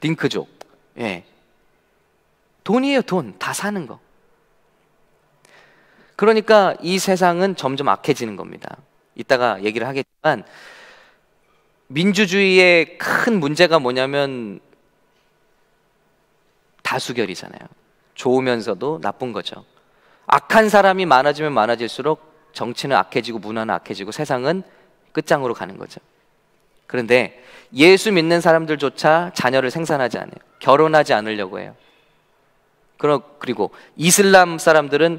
딩크족. 예. 돈이에요. 돈. 다 사는 거. 그러니까 이 세상은 점점 악해지는 겁니다. 이따가 얘기를 하겠지만 민주주의의 큰 문제가 뭐냐면 다수결이잖아요. 좋으면서도 나쁜 거죠. 악한 사람이 많아지면 많아질수록 정치는 악해지고 문화는 악해지고 세상은 끝장으로 가는 거죠. 그런데 예수 믿는 사람들조차 자녀를 생산하지 않아요. 결혼하지 않으려고 해요. 그리고 이슬람 사람들은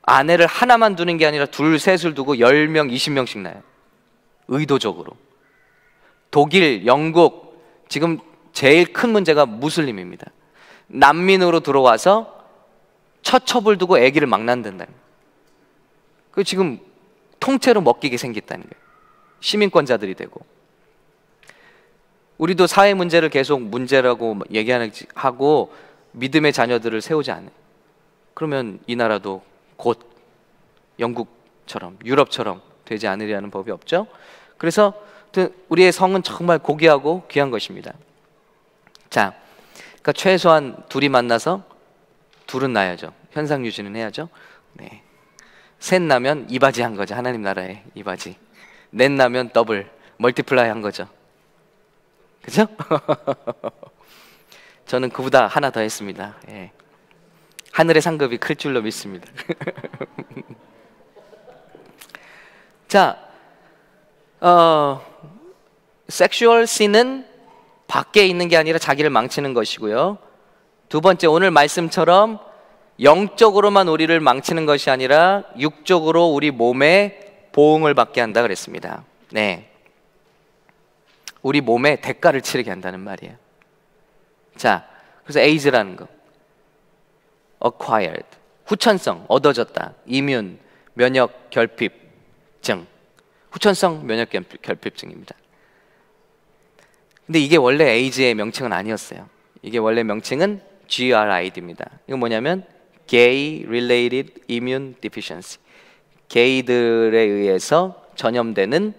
아내를 하나만 두는 게 아니라 둘, 셋을 두고 10명, 20명씩 낳아요. 의도적으로. 독일, 영국, 지금 제일 큰 문제가 무슬림입니다. 난민으로 들어와서 처첩을 두고 아기를 막 낳는다는 거예요. 그 지금 통째로 먹히게 생겼다는 거예요. 시민권자들이 되고. 우리도 사회 문제를 계속 문제라고 얘기하고 믿음의 자녀들을 세우지 않아요. 그러면 이 나라도 곧 영국처럼 유럽처럼 되지 않으려는 법이 없죠. 그래서 우리의 성은 정말 고귀하고 귀한 것입니다. 자, 그러니까 최소한 둘이 만나서 둘은 낳아야죠. 현상 유지는 해야죠. 네. 셋 나면 이바지 한 거죠. 하나님 나라의 이바지. 넷 나면 더블 멀티플라이 한 거죠. 그죠? 저는 그보다 하나 더 했습니다. 예. 하늘의 상급이 클 줄로 믿습니다. 자, 섹슈얼 신은 밖에 있는 게 아니라 자기를 망치는 것이고요. 두 번째, 오늘 말씀처럼 영적으로만 우리를 망치는 것이 아니라 육적으로 우리 몸에 보응을 받게 한다 그랬습니다. 네. 우리 몸에 대가를 치르게 한다는 말이에요. 자, 그래서 에이즈라는 거, acquired, 후천성, 얻어졌다. 이뮨, 면역 결핍증, 후천성 면역 결핍증입니다. 근데 이게 원래 에이즈의 명칭은 아니었어요. 이게 원래 명칭은 GRID입니다. 이건 뭐냐면 Gay Related Immune Deficiency, 게이들에 의해서 전염되는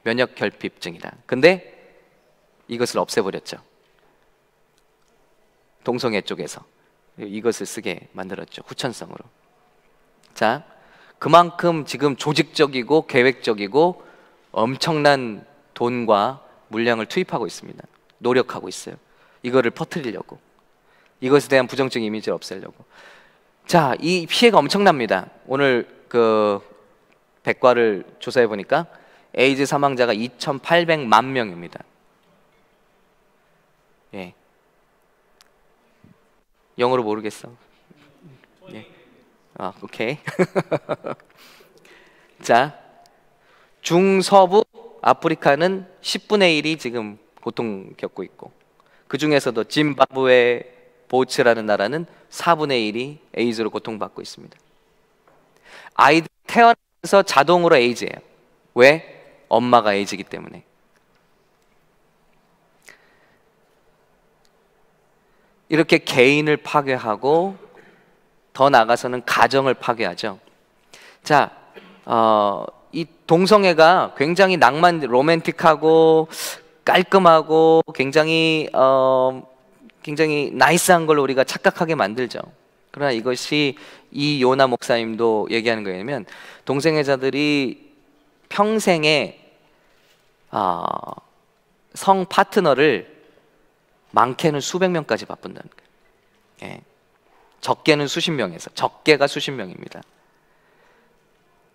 면역 결핍증이다. 근데 이것을 없애버렸죠. 동성애 쪽에서 이것을 쓰게 만들었죠. 후천성으로. 자, 그만큼 지금 조직적이고 계획적이고 엄청난 돈과 물량을 투입하고 있습니다. 노력하고 있어요. 이거를 퍼뜨리려고, 이것에 대한 부정적 이미지를 없애려고. 자, 이 피해가 엄청납니다. 오늘 그 백과를 조사해 보니까 에이즈 사망자가 2,800만 명입니다. 예. 영어로 모르겠어. 예. 오케이. 자, 중서부 아프리카는 10분의 1이 지금 고통 겪고 있고, 그 중에서도 짐바브웨, 보츠라는 나라는 4분의 1이 에이즈로 고통받고 있습니다. 아이들 태어나면서 자동으로 에이즈예요. 왜? 엄마가 에이즈이기 때문에. 이렇게 개인을 파괴하고 더 나아가서는 가정을 파괴하죠. 자, 이 동성애가 굉장히 로맨틱하고 깔끔하고 굉장히 나이스한 걸 우리가 착각하게 만들죠. 그러나 이것이 이 요나 목사님도 얘기하는 거냐면 동성애자들이 평생에 성 파트너를 많게는 수백 명까지 바꾼다는 거예요. 예. 적게는 수십 명에서, 적게가 수십 명입니다.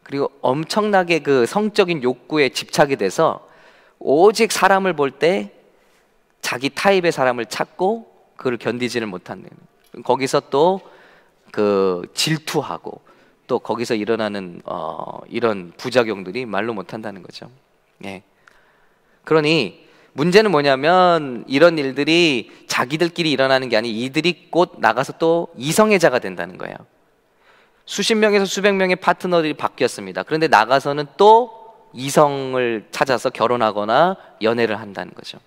그리고 엄청나게 그 성적인 욕구에 집착이 돼서 오직 사람을 볼 때 자기 타입의 사람을 찾고 그를 견디지를 못한다는 거예요. 거기서 또 그 질투하고 또 거기서 일어나는 이런 부작용들이 말로 못한다는 거죠. 예. 그러니 문제는 뭐냐면 이런 일들이 자기들끼리 일어나는 게 아니 이들이 곧 나가서 또 이성애자가 된다는 거예요. 수십 명에서 수백 명의 파트너들이 바뀌었습니다. 그런데 나가서는 또 이성을 찾아서 결혼하거나 연애를 한다는 거죠.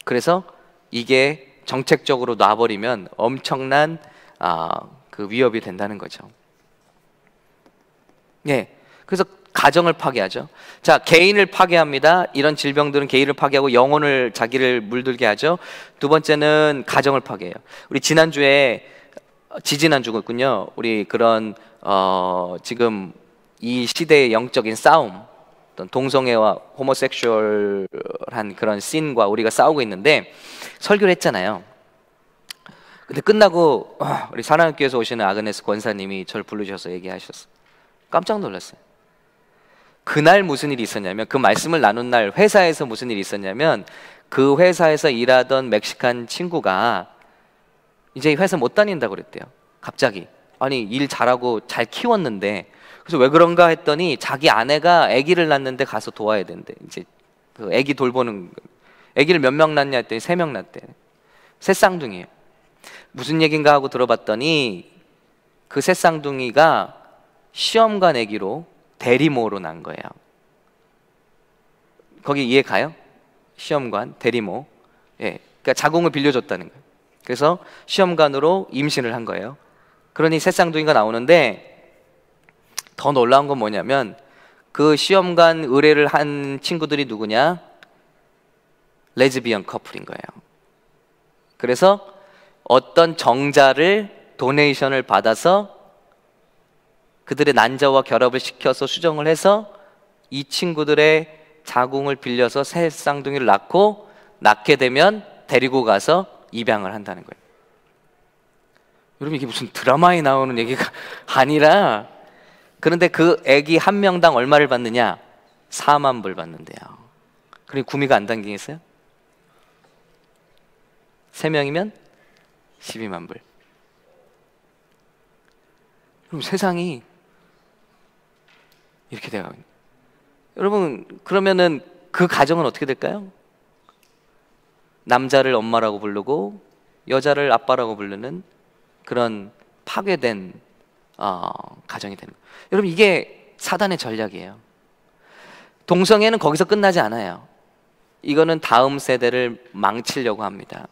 그래서 이게 정책적으로 놔버리면 엄청난 그 위협이 된다는 거죠. 예. 그래서 가정을 파괴하죠. 자, 개인을 파괴합니다. 이런 질병들은 개인을 파괴하고 영혼을 자기를 물들게 하죠. 두 번째는 가정을 파괴해요. 우리 지지난주군요. 우리 그런 지금 이 시대의 영적인 싸움, 어떤 동성애와 호모섹슈얼한 그런 씬과 우리가 싸우고 있는데 설교를 했잖아요. 근데 끝나고 우리 사랑의 교회에서 오시는 아그네스 권사님이 저를 부르셔서 얘기하셨어요. 깜짝 놀랐어요. 그날 무슨 일이 있었냐면 그 말씀을 나눈 날 회사에서 무슨 일이 있었냐면 그 회사에서 일하던 멕시칸 친구가 이제 회사 못 다닌다고 그랬대요. 갑자기. 아니 일 잘하고 잘 키웠는데 그래서 왜 그런가 했더니 자기 아내가 아기를 낳는데 가서 도와야 된대. 이제 그 아기 돌보는 아기를 몇 명 낳냐 했더니 3명 낳대. 새 쌍둥이에요. 무슨 얘긴가 하고 들어봤더니 그 새 쌍둥이가 시험관 아기로 대리모로 난 거예요. 거기 이해 가요? 시험관, 대리모. 예, 그러니까 자궁을 빌려줬다는 거예요. 그래서 시험관으로 임신을 한 거예요. 그러니 새 쌍둥이가 나오는데 더 놀라운 건 뭐냐면 그 시험관 의뢰를 한 친구들이 누구냐? 레즈비언 커플인 거예요. 그래서 어떤 정자를 도네이션을 받아서 그들의 난자와 결합을 시켜서 수정을 해서 이 친구들의 자궁을 빌려서 새 쌍둥이를 낳게 되면 데리고 가서 입양을 한다는 거예요. 여러분 이게 무슨 드라마에 나오는 얘기가 아니라 그런데 그 애기 한 명당 얼마를 받느냐? 4만 불 받는데요. 그리고 구미가 안 당기겠어요? 3명이면 12만 불. 그럼 세상이 이렇게 돼가고 있는. 여러분 그러면은 그 가정은 어떻게 될까요? 남자를 엄마라고 부르고 여자를 아빠라고 부르는 그런 파괴된 가정이 되는 거예요. 여러분 이게 사단의 전략이에요. 동성애는 거기서 끝나지 않아요. 이거는 다음 세대를 망치려고 합니다.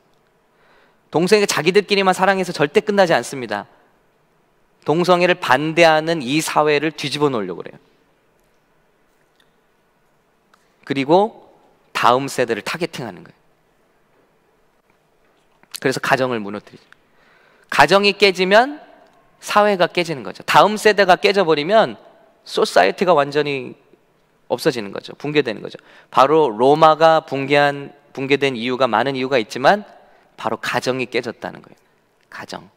동성애가 자기들끼리만 사랑해서 절대 끝나지 않습니다. 동성애를 반대하는 이 사회를 뒤집어 놓으려고 그래요. 그리고 다음 세대를 타겟팅하는 거예요. 그래서 가정을 무너뜨리죠. 가정이 깨지면 사회가 깨지는 거죠. 다음 세대가 깨져버리면 소사이어티가 완전히 없어지는 거죠. 붕괴되는 거죠. 바로 로마가 붕괴된 이유가 많은 이유가 있지만 바로 가정이 깨졌다는 거예요. 가정.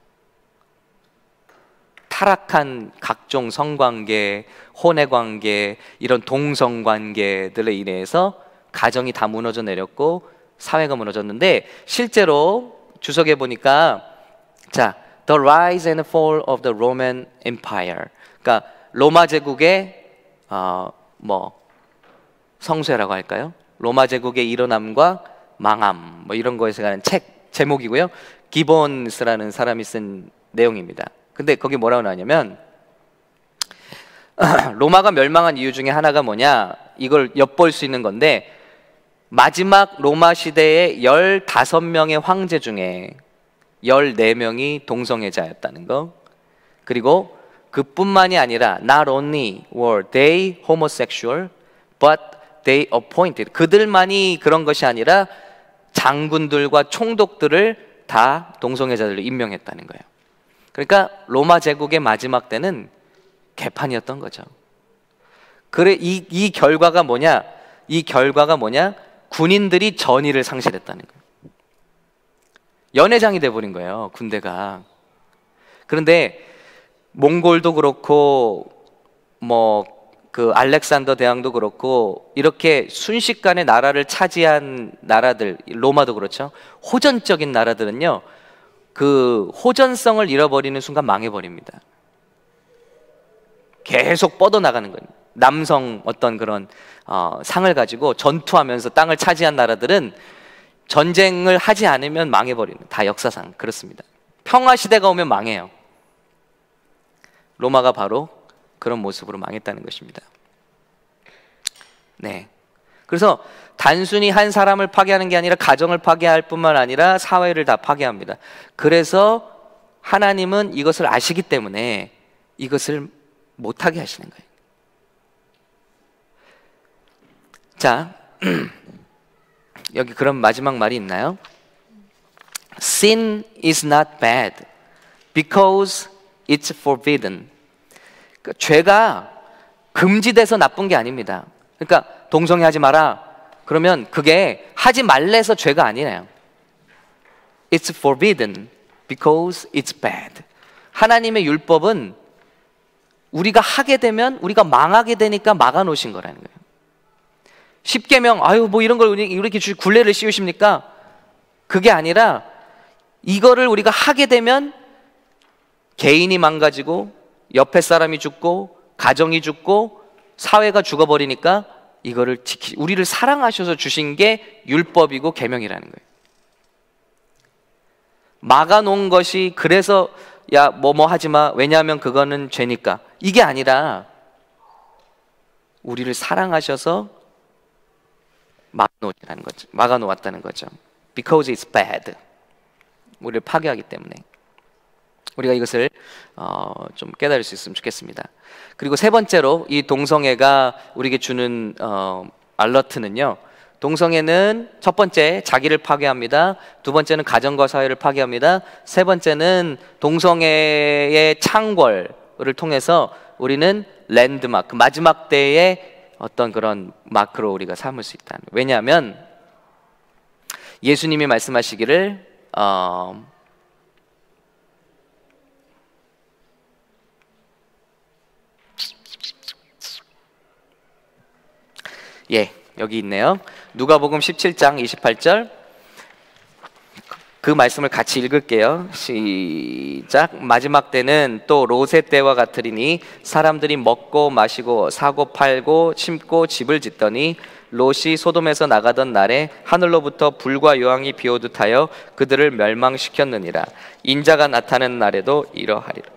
타락한 각종 성관계, 혼외관계, 이런 동성관계들에 인해서 가정이 다 무너져 내렸고 사회가 무너졌는데 실제로 주석에 보니까 자, The Rise and Fall of the Roman Empire. 그러니까 로마 제국의 성쇠라고 할까요? 로마 제국의 일어남과 망함 이런 거에서 가는 책 제목이고요. 기본스라는 사람이 쓴 내용입니다. 근데 거기 뭐라고 나오냐면 로마가 멸망한 이유 중에 하나가 뭐냐? 이걸 엿볼 수 있는 건데 마지막 로마 시대의 15명의 황제 중에 14명이 동성애자였다는 거. 그리고 그뿐만이 아니라 not only were they homosexual, but they appointed. 그들만이 그런 것이 아니라 장군들과 총독들을 다 동성애자들로 임명했다는 거예요. 그러니까 로마 제국의 마지막 때는 개판이었던 거죠. 그래, 이 결과가 뭐냐? 이 결과가 뭐냐? 군인들이 전의를 상실했다는 거예요. 연회장이 돼버린 거예요, 군대가. 그런데 몽골도 그렇고 그 알렉산더 대왕도 그렇고 이렇게 순식간에 나라를 차지한 나라들, 로마도 그렇죠. 호전적인 나라들은요, 그 호전성을 잃어버리는 순간 망해버립니다. 계속 뻗어나가는 거예요. 남성 어떤 그런 상을 가지고 전투하면서 땅을 차지한 나라들은 전쟁을 하지 않으면 망해버리는, 다 역사상 그렇습니다. 평화 시대가 오면 망해요. 로마가 바로 그런 모습으로 망했다는 것입니다. 네. 그래서 단순히 한 사람을 파괴하는 게 아니라 가정을 파괴할 뿐만 아니라 사회를 다 파괴합니다. 그래서 하나님은 이것을 아시기 때문에 이것을 못하게 하시는 거예요. 자, 여기 그런 마지막 말이 있나요? Sin is not bad because it's forbidden. 그러니까 죄가 금지돼서 나쁜 게 아닙니다. 그러니까 동성애 하지 마라. 그러면 그게 하지 말래서 죄가 아니에요. It's forbidden because it's bad. 하나님의 율법은 우리가 하게 되면 우리가 망하게 되니까 막아놓으신 거라는 거예요. 십계명, 아유 뭐 이런 걸 이렇게 굴레를 씌우십니까? 그게 아니라 이거를 우리가 하게 되면 개인이 망가지고 옆에 사람이 죽고 가정이 죽고 사회가 죽어버리니까 이거를 우리를 사랑하셔서 주신 게 율법이고 계명이라는 거예요. 막아놓은 것이 그래서 야 뭐뭐 하지마, 왜냐하면 그거는 죄니까, 이게 아니라 우리를 사랑하셔서 막아놓았다는 거죠. Because it's bad. 우리를 파괴하기 때문에. 우리가 이것을 좀 깨달을 수 있으면 좋겠습니다. 그리고 세 번째로 이 동성애가 우리에게 주는 알러트는요, 동성애는 첫 번째 자기를 파괴합니다. 두 번째는 가정과 사회를 파괴합니다. 세 번째는 동성애의 창궐을 통해서 우리는 랜드마크, 마지막 때의 어떤 그런 마크로 우리가 삼을 수 있다. 왜냐하면 예수님이 말씀하시기를 여기 있네요. 누가복음 17장 28절 그 말씀을 같이 읽을게요. 시작. 마지막 때는 또 롯의 때와 같으리니 사람들이 먹고 마시고 사고 팔고 심고 집을 짓더니 롯이 소돔에서 나가던 날에 하늘로부터 불과 요한이 비오듯 하여 그들을 멸망시켰느니라. 인자가 나타나는 날에도 이러하리라.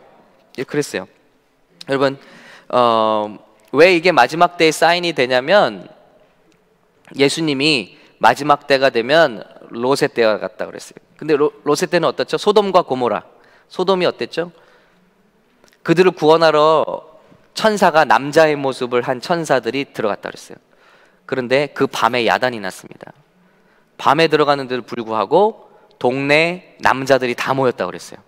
그랬어요. 여러분, 왜 이게 마지막 때의 사인이 되냐면 예수님이 마지막 때가 되면 롯의 때가 같다 그랬어요. 근데 롯의 때는 어떻죠? 소돔과 고모라. 소돔이 어땠죠? 그들을 구원하러 천사가 남자의 모습을 한 천사들이 들어갔다 그랬어요. 그런데 그 밤에 야단이 났습니다. 밤에 들어가는데도 불구하고 동네 남자들이 다 모였다 그랬어요.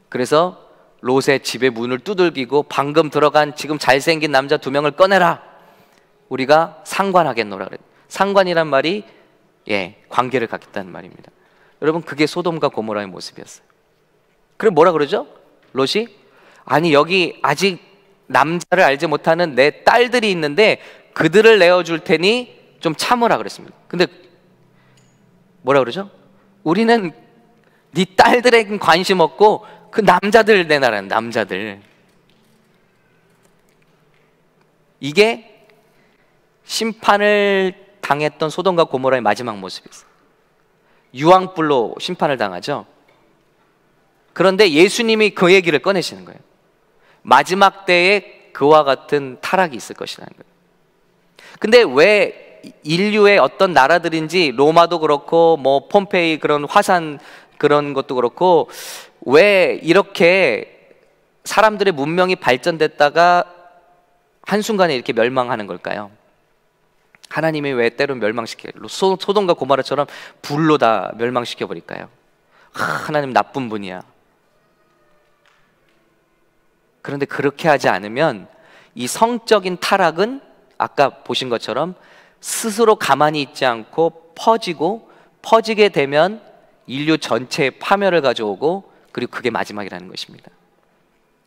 그래서 롯의 집의 문을 두들기고 방금 들어간 지금 잘생긴 남자 2명을 꺼내라. 우리가 상관하겠노라 그랬어요. 상관이란 말이 관계를 갖겠다는 말입니다. 여러분, 그게 소돔과 고모라의 모습이었어요. 그럼 뭐라 그러죠? 롯이 아니 여기 아직 남자를 알지 못하는 내 딸들이 있는데 그들을 내어줄 테니 좀 참으라 그랬습니다. 근데 뭐라 그러죠? 우리는 네 딸들에겐 관심 없고 그 남자들 내놔라는, 남자들. 이게 심판을 당했던 소돔과 고모라의 마지막 모습이었어요. 유황불로 심판을 당하죠. 그런데 예수님이 그 얘기를 꺼내시는 거예요. 마지막 때에 그와 같은 타락이 있을 것이라는 거예요. 근데 왜 인류의 어떤 나라들인지 로마도 그렇고 뭐 폼페이 그런 화산 그런 것도 그렇고, 왜 이렇게 사람들의 문명이 발전됐다가 한순간에 이렇게 멸망하는 걸까요? 하나님이 왜 때론 멸망시켜요? 소돔과 고모라처럼 불로 다 멸망시켜 버릴까요? 하나님 나쁜 분이야. 그런데 그렇게 하지 않으면 이 성적인 타락은 아까 보신 것처럼 스스로 가만히 있지 않고 퍼지게 되면 인류 전체의 파멸을 가져오고, 그리고 그게 마지막이라는 것입니다.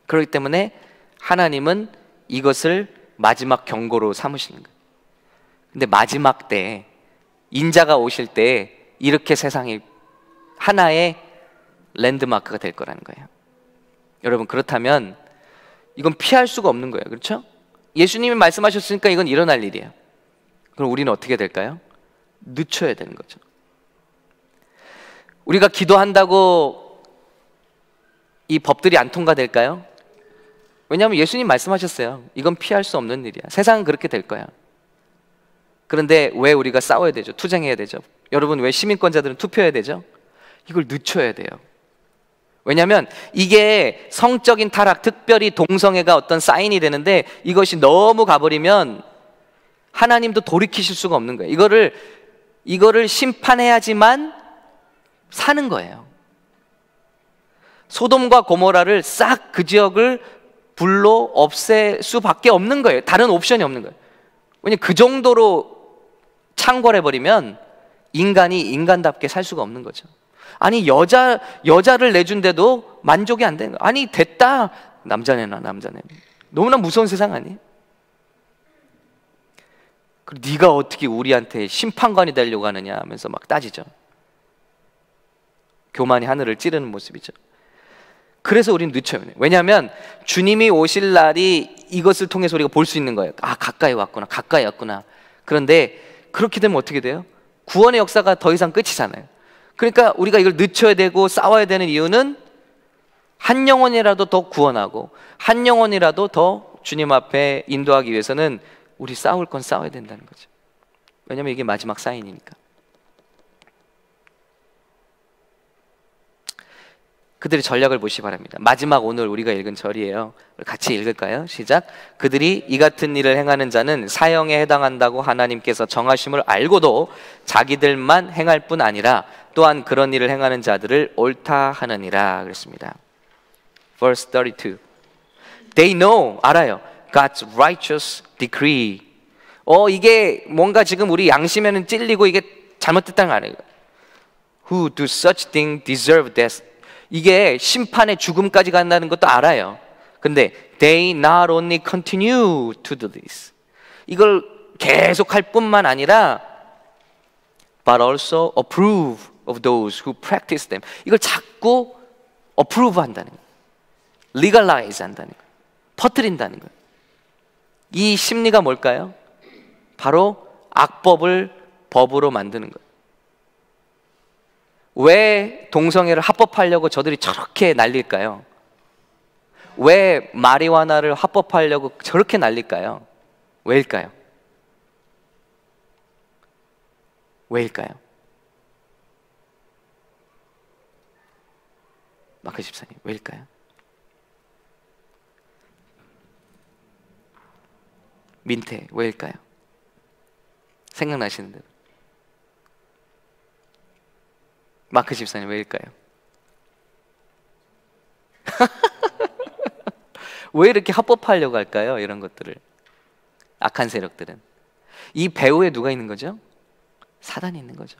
그렇기 때문에 하나님은 이것을 마지막 경고로 삼으시는 거예요. 근데 마지막 때, 인자가 오실 때 이렇게 세상이 하나의 랜드마크가 될 거라는 거예요. 여러분, 그렇다면 이건 피할 수가 없는 거예요. 그렇죠? 예수님이 말씀하셨으니까 이건 일어날 일이에요. 그럼 우리는 어떻게 될까요? 늦춰야 되는 거죠. 우리가 기도한다고 이 법들이 안 통과될까요? 왜냐하면 예수님 말씀하셨어요. 이건 피할 수 없는 일이야. 세상은 그렇게 될 거야. 그런데 왜 우리가 싸워야 되죠? 투쟁해야 되죠? 여러분, 왜 시민권자들은 투표해야 되죠? 이걸 늦춰야 돼요. 왜냐하면 이게 성적인 타락, 특별히 동성애가 어떤 사인이 되는데, 이것이 너무 가버리면 하나님도 돌이키실 수가 없는 거예요. 이거를 심판해야지만 사는 거예요. 소돔과 고모라를 싹 그 지역을 불로 없앨 수밖에 없는 거예요. 다른 옵션이 없는 거예요. 왜냐하면 그 정도로 창궐해버리면 인간이 인간답게 살 수가 없는 거죠. 아니, 여자를 내준데도 만족이 안 되는 거예요. 아니, 됐다. 남자네나. 너무나 무서운 세상 아니에요? 그리고 네가 어떻게 우리한테 심판관이 되려고 하느냐 하면서 막 따지죠. 교만이 하늘을 찌르는 모습이죠. 그래서 우리는 늦춰요. 왜냐하면 주님이 오실 날이 이것을 통해서 우리가 볼 수 있는 거예요. 아, 가까이 왔구나. 그런데 그렇게 되면 어떻게 돼요? 구원의 역사가 더 이상 끝이잖아요. 그러니까 우리가 이걸 늦춰야 되고 싸워야 되는 이유는 한 영혼이라도 더 구원하고 한 영혼이라도 더 주님 앞에 인도하기 위해서는 우리 싸울 건 싸워야 된다는 거죠. 왜냐하면 이게 마지막 사인이니까. 그들의 전략을 보시기 바랍니다. 마지막 오늘 우리가 읽은 절이에요. 같이 읽을까요? 시작. 그들이 이 같은 일을 행하는 자는 사형에 해당한다고 하나님께서 정하심을 알고도 자기들만 행할 뿐 아니라 또한 그런 일을 행하는 자들을 옳다 하느니라 그랬습니다. Verse 32. They know, 알아요. God's righteous decree. 이게 뭔가 지금 우리 양심에는 찔리고 이게 잘못됐다는 거 아니에요. Who do such things deserve death. 이게 심판의 죽음까지 간다는 것도 알아요. 근데 they not only continue to do this. 이걸 계속 할 뿐만 아니라 but also approve of those who practice them. 이걸 자꾸 approve 한다는 거예요. legalize 한다는 거예요. 퍼뜨린다는 거예요. 이 심리가 뭘까요? 바로 악법을 법으로 만드는 거예요. 왜 동성애를 합법하려고 저들이 저렇게 난릴까요? 왜 마리화나를 합법하려고 저렇게 난릴까요? 왜일까요? 마크 집사님, 왜일까요? 민태, 왜일까요? 생각나시는 대로. 마크 집사님, 왜일까요? 왜 이렇게 합법화하려고 할까요? 이런 것들을. 악한 세력들은. 이 배후에 누가 있는 거죠? 사단이 있는 거죠.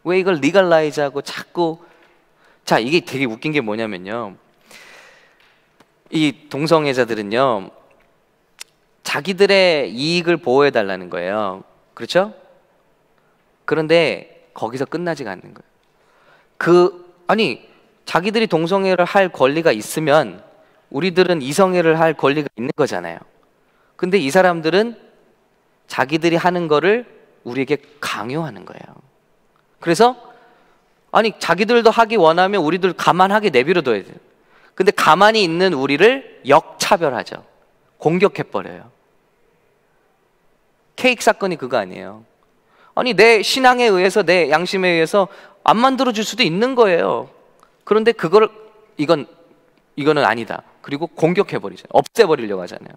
왜 이걸 리갈라이즈하고 자꾸. 자, 이게 되게 웃긴 게 뭐냐면요, 이 동성애자들은요 자기들의 이익을 보호해 달라는 거예요. 그렇죠? 그런데 거기서 끝나지가 않는 거예요. 아니, 자기들이 동성애를 할 권리가 있으면 우리들은 이성애를 할 권리가 있는 거잖아요. 근데 이 사람들은 자기들이 하는 거를 우리에게 강요하는 거예요. 그래서 아니, 자기들도 하기 원하면 우리들 가만하게 내버려둬야 돼요. 근데 가만히 있는 우리를 역차별하죠. 공격해버려요. 케이크 사건이 그거 아니에요. 아니 내 신앙에 의해서, 내 양심에 의해서 안 만들어줄 수도 있는 거예요. 그런데 그걸 이거는 아니다. 그리고 공격해버리잖아요. 없애버리려고 하잖아요.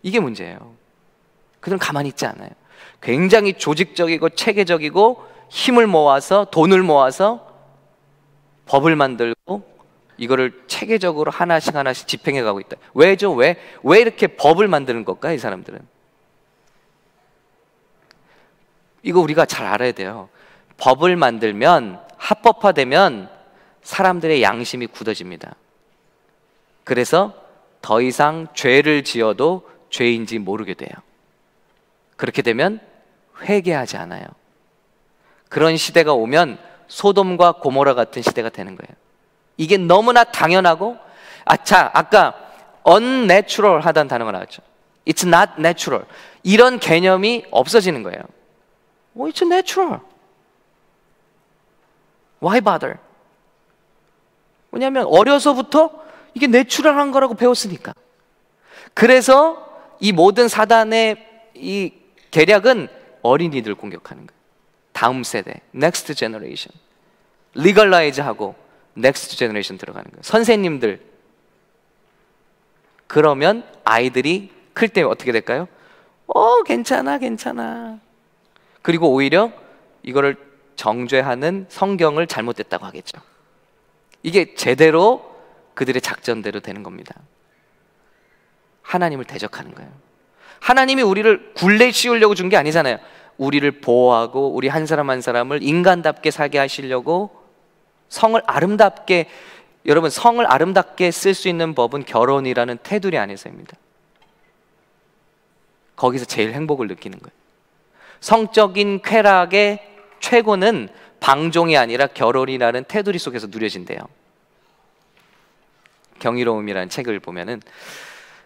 이게 문제예요. 그들은 가만히 있지 않아요. 굉장히 조직적이고 체계적이고 힘을 모아서, 돈을 모아서 법을 만들고 이거를 체계적으로 하나씩 하나씩 집행해 가고 있다. 왜죠? 왜 이렇게 법을 만드는 걸까? 이 사람들은. 이거 우리가 잘 알아야 돼요. 법을 만들면, 합법화되면 사람들의 양심이 굳어집니다. 그래서 더 이상 죄를 지어도 죄인지 모르게 돼요. 그렇게 되면 회개하지 않아요. 그런 시대가 오면 소돔과 고모라 같은 시대가 되는 거예요. 이게 너무나 당연하고, 아까 unnatural 하다는 단어가 나왔죠. It's not natural. 이런 개념이 없어지는 거예요. It's natural. Why bother? 왜냐하면 어려서부터 이게 내추럴한 거라고 배웠으니까. 그래서 이 모든 사단의 이 계략은 어린이들 공격하는 거예요. 다음 세대, next generation. legalize 하고 next generation 들어가는 거예요. 선생님들. 그러면 아이들이 클 때 어떻게 될까요? 괜찮아. 그리고 오히려 이거를 정죄하는 성경을 잘못됐다고 하겠죠. 이게 제대로 그들의 작전대로 되는 겁니다. 하나님을 대적하는 거예요. 하나님이 우리를 굴레 씌우려고 준 게 아니잖아요. 우리를 보호하고 우리 한 사람 한 사람을 인간답게 살게 하시려고 성을 아름답게, 여러분 성을 아름답게 쓸 수 있는 법은 결혼이라는 테두리 안에서입니다. 거기서 제일 행복을 느끼는 거예요. 성적인 쾌락의 최고는 방종이 아니라 결혼이라는 테두리 속에서 누려진대요. 경이로움이라는 책을 보면은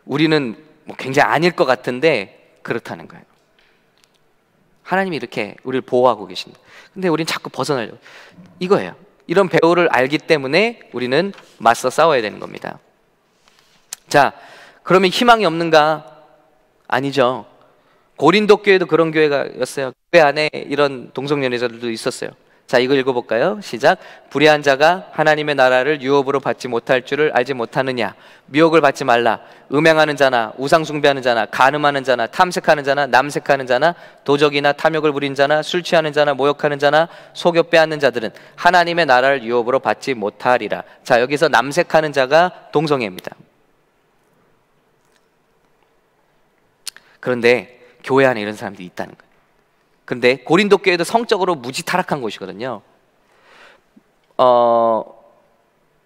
우리는 굉장히 아닐 것 같은데 그렇다는 거예요. 하나님이 이렇게 우리를 보호하고 계신다. 근데 우린 자꾸 벗어나려고. 이거예요. 이런 배우를 알기 때문에 우리는 맞서 싸워야 되는 겁니다. 자, 그러면 희망이 없는가? 아니죠. 고린도 교회도 그런 교회가였어요. 교회 안에 이런 동성연애자들도 있었어요. 자, 이거 읽어볼까요? 시작. 불의한 자가 하나님의 나라를 유업으로 받지 못할 줄을 알지 못하느냐. 미혹을 받지 말라. 음행하는 자나 우상 숭배하는 자나 간음하는 자나 탐색하는 자나 남색하는 자나 도적이나 탐욕을 부린 자나 술 취하는 자나 모욕하는 자나 속여 빼앗는 자들은 하나님의 나라를 유업으로 받지 못하리라. 자, 여기서 남색하는 자가 동성애입니다. 그런데 교회 안에 이런 사람들이 있다는 거예요. 근데 고린도 교회도 성적으로 무지 타락한 곳이거든요.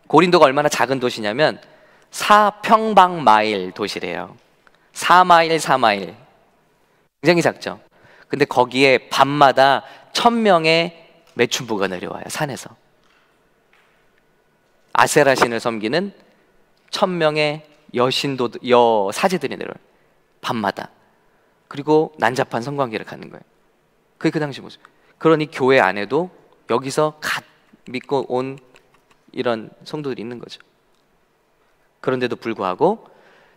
고린도가 얼마나 작은 도시냐면 4평방마일 도시래요. 4마일. 굉장히 작죠. 근데 거기에 밤마다 1000명의 매춘부가 내려와요. 산에서. 아세라 신을 섬기는 1000명의 여사제들이 내려와요. 밤마다. 그리고 난잡한 성관계를 갖는 거예요. 그게 그 당시 모습. 그러니 교회 안에도 여기서 갓 믿고 온 이런 성도들이 있는 거죠. 그런데도 불구하고,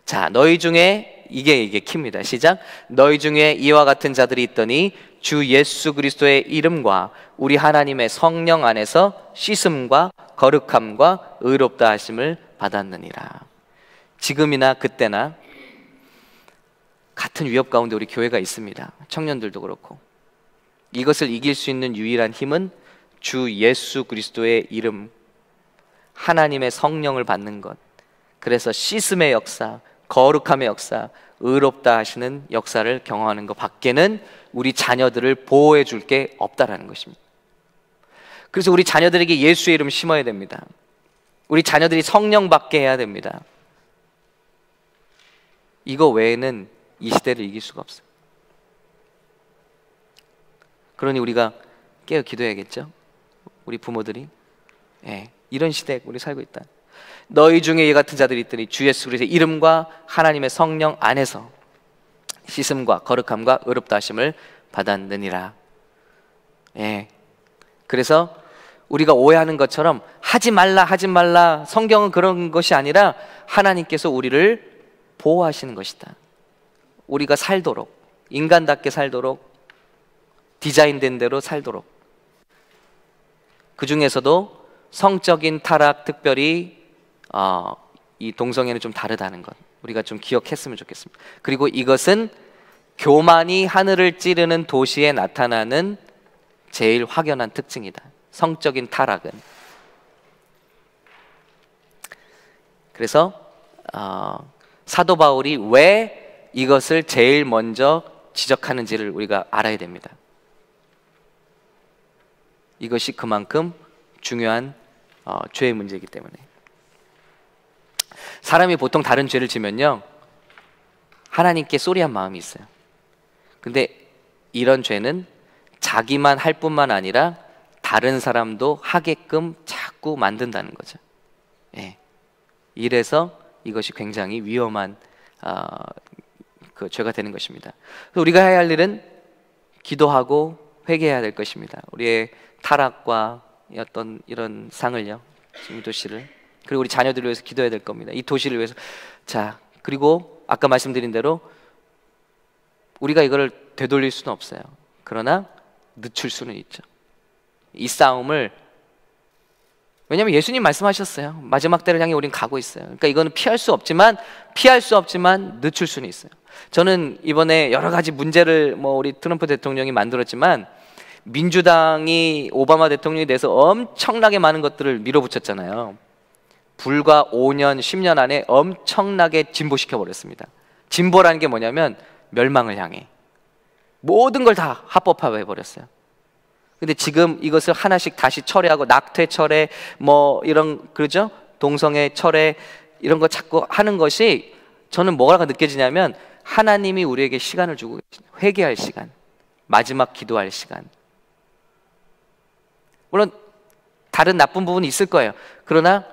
자, 너희 중에 이게 키입니다. 시작. 너희 중에 이와 같은 자들이 있더니 주 예수 그리스도의 이름과 우리 하나님의 성령 안에서 씻음과 거룩함과 의롭다 하심을 받았느니라. 지금이나 그때나 같은 위협 가운데 우리 교회가 있습니다. 청년들도 그렇고. 이것을 이길 수 있는 유일한 힘은 주 예수 그리스도의 이름, 하나님의 성령을 받는 것. 그래서 씻음의 역사, 거룩함의 역사, 의롭다 하시는 역사를 경험하는 것 밖에는 우리 자녀들을 보호해 줄 게 없다라는 것입니다. 그래서 우리 자녀들에게 예수의 이름 심어야 됩니다. 우리 자녀들이 성령 받게 해야 됩니다. 이거 외에는 이 시대를 이길 수가 없어요. 그러니 우리가 깨어 기도해야겠죠? 우리 부모들이. 이런 시대에 우리 살고 있다. 너희 중에 이 같은 자들이 있더니 주 예수 그리스도의 이름과 하나님의 성령 안에서 씻음과 거룩함과 의롭다 하심을 받았느니라. 그래서 우리가 오해하는 것처럼 하지 말라 성경은 그런 것이 아니라 하나님께서 우리를 보호하시는 것이다. 우리가 살도록, 인간답게 살도록 디자인된 대로 살도록. 그 중에서도 성적인 타락, 특별히 이 동성애는 좀 다르다는 것 우리가 좀 기억했으면 좋겠습니다. 그리고 이것은 교만이 하늘을 찌르는 도시에 나타나는 제일 확연한 특징이다. 성적인 타락은. 그래서 사도 바울이 왜 이것을 제일 먼저 지적하는지를 우리가 알아야 됩니다. 이것이 그만큼 중요한 죄의 문제이기 때문에. 사람이 보통 다른 죄를 지면요, 하나님께 쏘리한 마음이 있어요. 근데 이런 죄는 자기만 할 뿐만 아니라 다른 사람도 하게끔 자꾸 만든다는 거죠. 예. 이래서 이것이 굉장히 위험한 그 죄가 되는 것입니다. 우리가 해야 할 일은 기도하고 회개해야 될 것입니다. 우리의 타락과 어떤 이런 상을요, 이 도시를, 그리고 우리 자녀들을 위해서 기도해야 될 겁니다. 이 도시를 위해서. 자, 그리고 아까 말씀드린 대로 우리가 이거를 되돌릴 수는 없어요. 그러나 늦출 수는 있죠. 이 싸움을, 왜냐하면 예수님 말씀하셨어요. 마지막 때를 향해 우린 가고 있어요. 그러니까 이거는 피할 수 없지만 늦출 수는 있어요. 저는 이번에 여러 가지 문제를 우리 트럼프 대통령이 만들었지만 민주당이 오바마 대통령이 돼서 엄청나게 많은 것들을 밀어붙였잖아요. 불과 5년, 10년 안에 엄청나게 진보시켜 버렸습니다. 진보라는 게 뭐냐면 멸망을 향해 모든 걸 다 합법화해 버렸어요. 근데 지금 이것을 하나씩 다시 철회하고 낙태 철회 이런, 그러죠? 동성애 철회 이런 거 자꾸 하는 것이 저는 뭐가 느껴지냐면 하나님이 우리에게 시간을 주고 회개할 시간, 마지막 기도할 시간. 물론 다른 나쁜 부분이 있을 거예요. 그러나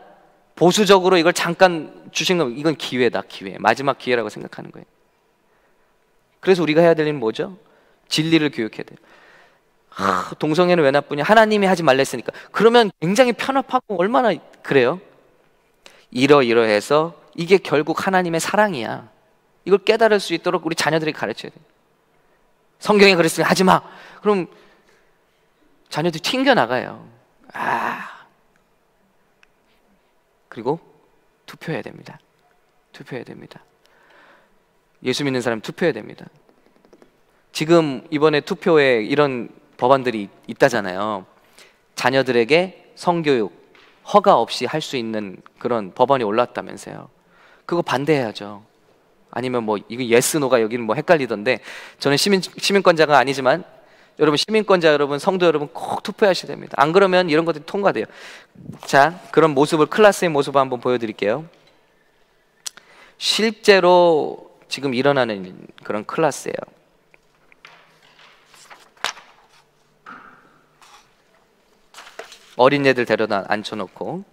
보수적으로 이걸 잠깐 주신 건 이건 기회다, 기회. 마지막 기회라고 생각하는 거예요. 그래서 우리가 해야 될 일은 뭐죠? 진리를 교육해야 돼요. 동성애는 왜 나쁘냐? 하나님이 하지 말랬으니까. 그러면 굉장히 편협하고 얼마나 그래요? 이러해서 이게 결국 하나님의 사랑이야. 이걸 깨달을 수 있도록 우리 자녀들에게 가르쳐야 돼요. 성경에 그랬으면 하지 마. 그럼 자녀들이 튕겨나가요. 그리고 투표해야 됩니다. 투표해야 됩니다. 예수 믿는 사람 투표해야 됩니다. 지금 이번에 투표에 이런 법안들이 있다잖아요. 자녀들에게 성교육 허가 없이 할 수 있는 그런 법안이 올라왔다면서요. 그거 반대해야죠. 아니면 이거 예스 노가 여기는 헷갈리던데, 저는 시민권자가 아니지만 여러분, 시민권자 여러분, 성도 여러분 꼭 투표하셔야 됩니다. 안 그러면 이런 것들이 통과돼요. 자, 그런 모습을, 클라스의 모습을 한번 보여드릴게요. 실제로 지금 일어나는 그런 클라스예요. 어린애들 데려다 앉혀놓고,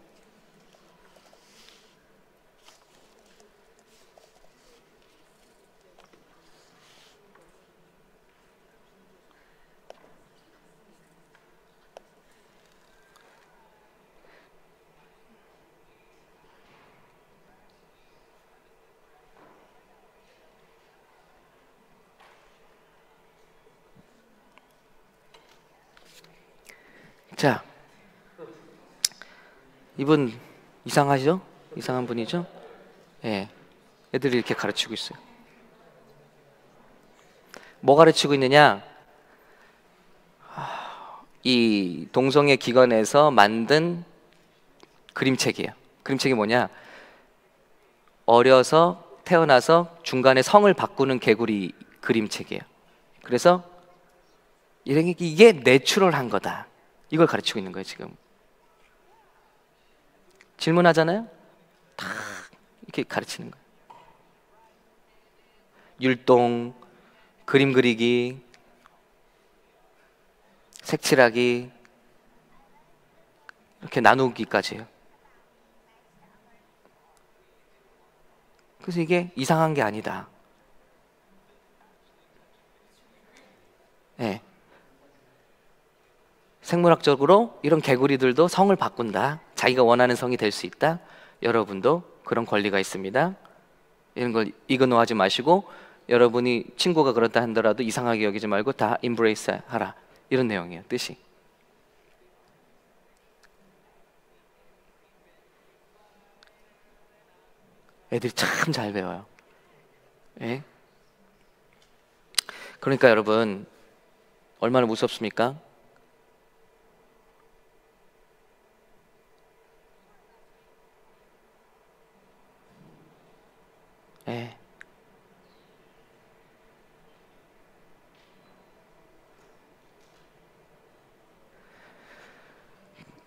자, 이분 이상하죠? 이상한 분이죠? 예, 애들이 이렇게 가르치고 있어요. 뭐 가르치고 있느냐? 이 동성애 기관에서 만든 그림책이에요. 그림책이 뭐냐? 어려서 태어나서 중간에 성을 바꾸는 개구리 그림책이에요. 그래서 이게 내추럴한 거다. 이걸 가르치고 있는 거예요, 지금. 질문하잖아요? 다 이렇게 가르치는 거예요. 율동, 그림 그리기, 색칠하기, 이렇게 나누기까지 해요. 그래서 이게 이상한 게 아니다. 네. 생물학적으로 이런 개구리들도 성을 바꾼다. 자기가 원하는 성이 될 수 있다. 여러분도 그런 권리가 있습니다. 이런 걸 이그노하지 마시고, 여러분이 친구가 그렇다 한더라도 이상하게 여기지 말고 다 인브레이스 하라. 이런 내용이에요, 뜻이. 애들이 참 잘 배워요. 예? 그러니까 여러분, 얼마나 무섭습니까? 예.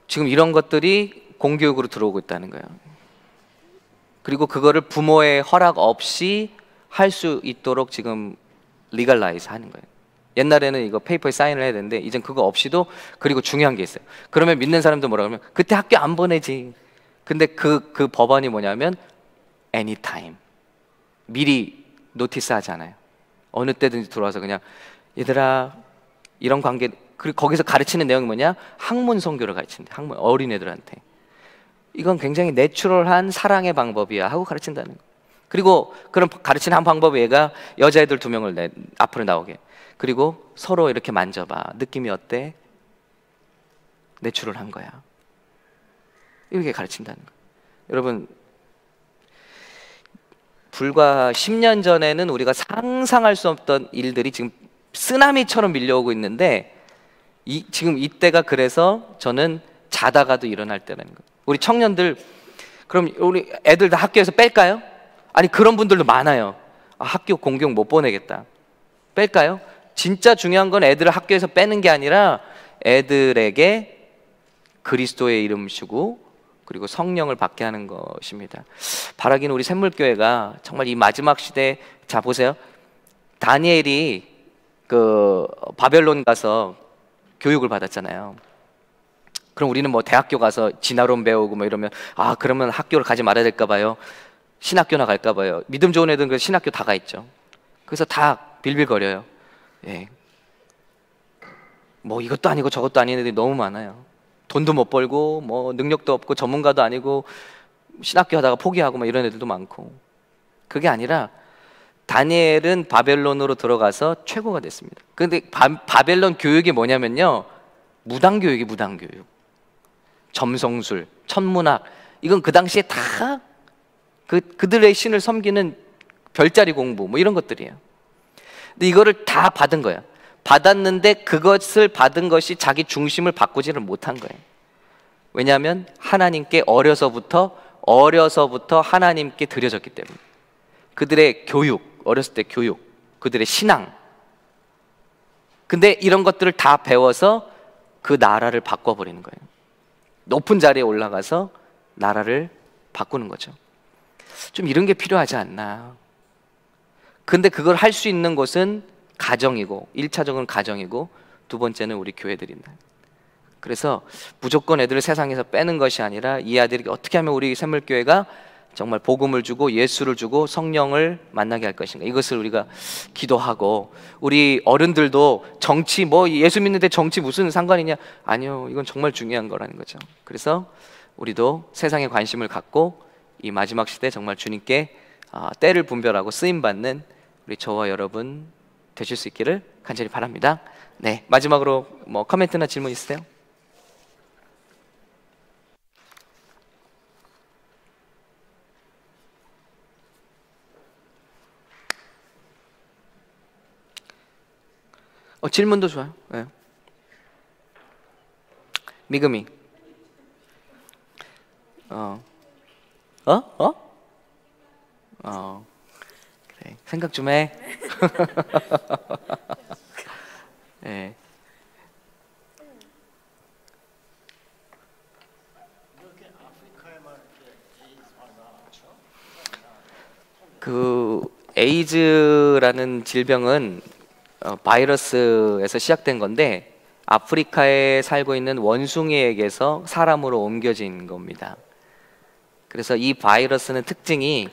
지금 이런 것들이 공교육으로 들어오고 있다는 거예요. 그리고 그거를 부모의 허락 없이 할 수 있도록 지금 리갈라이즈 하는 거예요. 옛날에는 이거 페이퍼에 사인을 해야 되는데 이젠 그거 없이도. 그리고 중요한 게 있어요. 그러면 믿는 사람도 뭐라 그러면 그때 학교 안 보내지. 근데 그 법안이 뭐냐면 anytime, 미리 노티스 하잖아요. 어느 때든지 들어와서 그냥 얘들아 이런 관계. 그리고 거기서 가르치는 내용이 뭐냐? 학문 선교를 가르친대. 학문, 어린애들한테. 이건 굉장히 내추럴한 사랑의 방법이야 하고 가르친다는 거. 그리고 그런 가르치는 한 방법이 얘가 여자애들 2명을 앞으로 나오게. 그리고 서로 이렇게 만져봐. 느낌이 어때? 내추럴한 거야. 이렇게 가르친다는 거. 여러분, 불과 10년 전에는 우리가 상상할 수 없던 일들이 지금 쓰나미처럼 밀려오고 있는데 지금 이때가, 그래서 저는 자다가도 일어날 때라는 거예요. 우리 청년들, 그럼 우리 애들 다 학교에서 뺄까요? 아니, 그런 분들도 많아요. 학교 공교육 못 보내겠다. 뺄까요? 진짜 중요한 건 애들을 학교에서 빼는 게 아니라 애들에게 그리스도의 이름 주고 그리고 성령을 받게 하는 것입니다. 바라기는 우리 샘물교회가 정말 이 마지막 시대에, 자 보세요. 다니엘이 그 바벨론 가서 교육을 받았잖아요. 그럼 우리는 뭐 대학교 가서 진화론 배우고 뭐 이러면 그러면 학교를 가지 말아야 될까 봐요. 신학교나 갈까 봐요. 믿음 좋은 애들은 그 신학교 다 가 있죠. 그래서 다 빌빌거려요. 예. 뭐 이것도 아니고 저것도 아닌 애들이 너무 많아요. 돈도 못 벌고 뭐 능력도 없고 전문가도 아니고 신학교 하다가 포기하고 뭐 이런 애들도 많고. 그게 아니라 다니엘은 바벨론으로 들어가서 최고가 됐습니다. 그런데 바벨론 교육이 뭐냐면요, 무당교육이 무당교육. 점성술, 천문학, 이건 그 당시에 다 그들의 신을 섬기는 별자리 공부 뭐 이런 것들이에요. 근데 이거를 다 받은 거예요. 받았는데 그것을 받은 것이 자기 중심을 바꾸지를 못한 거예요. 왜냐하면 하나님께 어려서부터 하나님께 드려졌기 때문에. 그들의 교육, 어렸을 때 교육, 그들의 신앙. 근데 이런 것들을 다 배워서 그 나라를 바꿔버리는 거예요. 높은 자리에 올라가서 나라를 바꾸는 거죠. 좀 이런 게 필요하지 않나. 근데 그걸 할 수 있는 곳은 가정이고, 1차적으로는 가정이고, 두 번째는 우리 교회들입니다. 그래서 무조건 애들을 세상에서 빼는 것이 아니라 이 아들에게 어떻게 하면 우리 샘물교회가 정말 복음을 주고 예수를 주고 성령을 만나게 할 것인가, 이것을 우리가 기도하고, 우리 어른들도 정치, 뭐 예수 믿는데 정치 무슨 상관이냐, 아니요, 이건 정말 중요한 거라는 거죠. 그래서 우리도 세상에 관심을 갖고 이 마지막 시대 정말 주님께 때를 분별하고 쓰임받는 우리 저와 여러분 되실 수 있기를 간절히 바랍니다. 네, 마지막으로 뭐 코멘트나 질문 있으세요? 질문도 좋아요. 네. 미금이. 그래. 생각 좀 해. 네. 그 에이즈라는 질병은 바이러스에서 시작된 건데 아프리카에 살고 있는 원숭이에게서 사람으로 옮겨진 겁니다. 그래서 이 바이러스는 특징이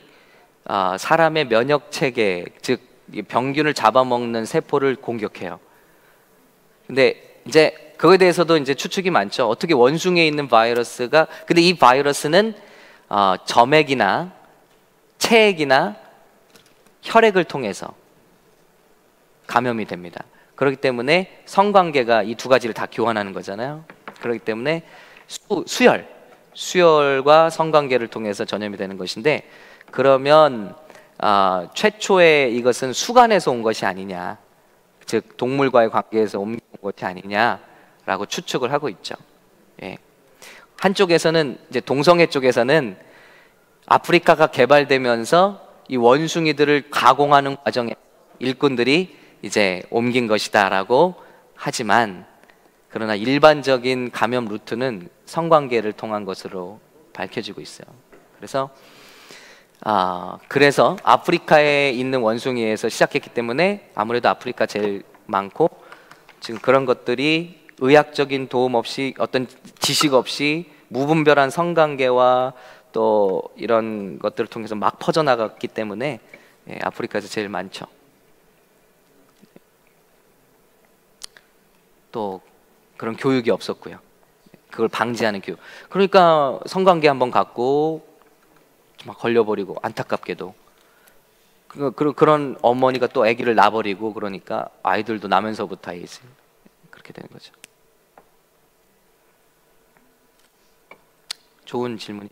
사람의 면역 체계, 즉 병균을 잡아먹는 세포를 공격해요. 근데 이제 그거에 대해서도 이제 추측이 많죠. 어떻게 원숭이에 있는 바이러스가, 근데 이 바이러스는 점액이나 체액이나 혈액을 통해서 감염이 됩니다. 그렇기 때문에 성관계가 이 두 가지를 다 교환하는 거잖아요. 그렇기 때문에 수열과 성관계를 통해서 전염이 되는 것인데, 그러면 최초에 이것은 수간에서 온 것이 아니냐, 즉 동물과의 관계에서 온 것이 아니냐라고 추측을 하고 있죠. 예. 한쪽에서는 이제 동성애 쪽에서는 아프리카가 개발되면서 이 원숭이들을 가공하는 과정에 일꾼들이 이제 옮긴 것이다라고 하지만, 그러나 일반적인 감염 루트는 성관계를 통한 것으로 밝혀지고 있어요. 그래서 아프리카에 있는 원숭이에서 시작했기 때문에 아무래도 아프리카 제일 많고, 지금 그런 것들이 의학적인 도움 없이, 어떤 지식 없이 무분별한 성관계와 또 이런 것들을 통해서 막 퍼져나갔기 때문에 아프리카에서 제일 많죠. 또 그런 교육이 없었고요. 그걸 방지하는 교육. 그러니까 성관계 한번 갖고 막 걸려버리고, 안타깝게도 그런 어머니가 또 아기를 낳아버리고, 그러니까 아이들도 나면서부터 아이지, 그렇게 되는 거죠. 좋은 질문이.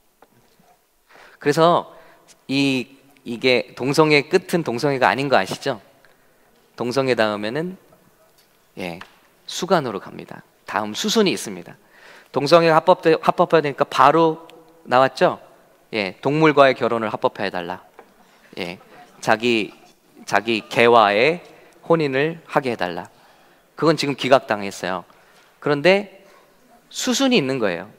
그래서 이게 동성애 끝은 동성애가 아닌 거 아시죠? 동성애 다음에는 수간으로 갑니다. 다음 수순이 있습니다. 동성애가 합법화되니까 되니까 바로 나왔죠? 동물과의 결혼을 합법화해달라. 자기 개와의 혼인을 하게 해달라. 그건 지금 기각당했어요. 그런데 수순이 있는 거예요.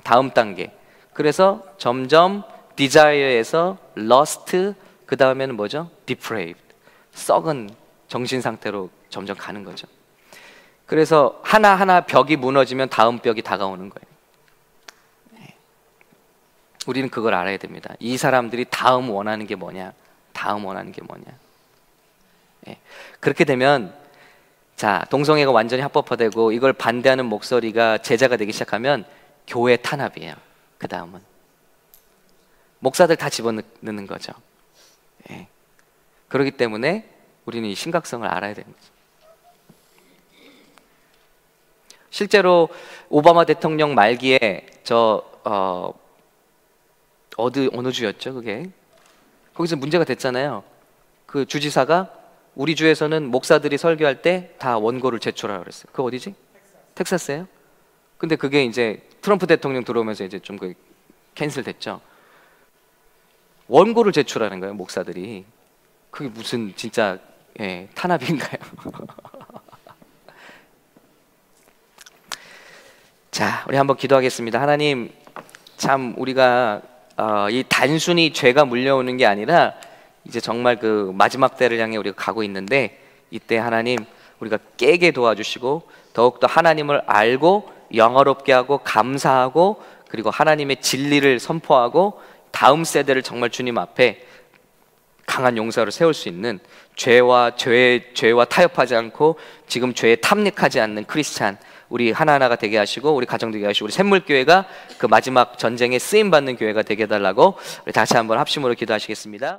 다음 단계. 그래서 점점 desire에서 lust, 그 다음에는 뭐죠? depraved, 썩은 정신 상태로 점점 가는 거죠. 그래서 하나하나 벽이 무너지면 다음 벽이 다가오는 거예요. 우리는 그걸 알아야 됩니다. 이 사람들이 다음 원하는 게 뭐냐? 다음 원하는 게 뭐냐? 그렇게 되면, 자, 동성애가 완전히 합법화되고 이걸 반대하는 목소리가 제자가 되기 시작하면 교회 탄압이에요. 그 다음은 목사들 다 집어넣는 거죠. 그렇기 때문에 우리는 이 심각성을 알아야 되는 거죠. 실제로 오바마 대통령 말기에 어느 주였죠, 그게? 거기서 문제가 됐잖아요. 그 주지사가 우리 주에서는 목사들이 설교할 때 다 원고를 제출하라고 그랬어요. 그거 어디지? 텍사스예요? 근데 그게 이제 트럼프 대통령 들어오면서 이제 좀 캔슬 됐죠. 원고를 제출하는 거예요, 목사들이. 그게 무슨 진짜 탄압인가요? 자, 우리 한번 기도하겠습니다. 하나님, 참 우리가 이 단순히 죄가 물려오는 게 아니라 이제 정말 그 마지막 때를 향해 우리가 가고 있는데, 이때 하나님 우리가 깨게 도와주시고 더욱더 하나님을 알고 영화롭게 하고 감사하고, 그리고 하나님의 진리를 선포하고 다음 세대를 정말 주님 앞에 강한 용사로 세울 수 있는, 죄와 타협하지 않고 지금 죄에 탐닉하지 않는 크리스찬 우리 하나하나가 되게 하시고, 우리 가정 되게 하시고, 우리 샘물교회가 그 마지막 전쟁에 쓰임받는 교회가 되게 해달라고 우리 다시 한번 합심으로 기도하시겠습니다.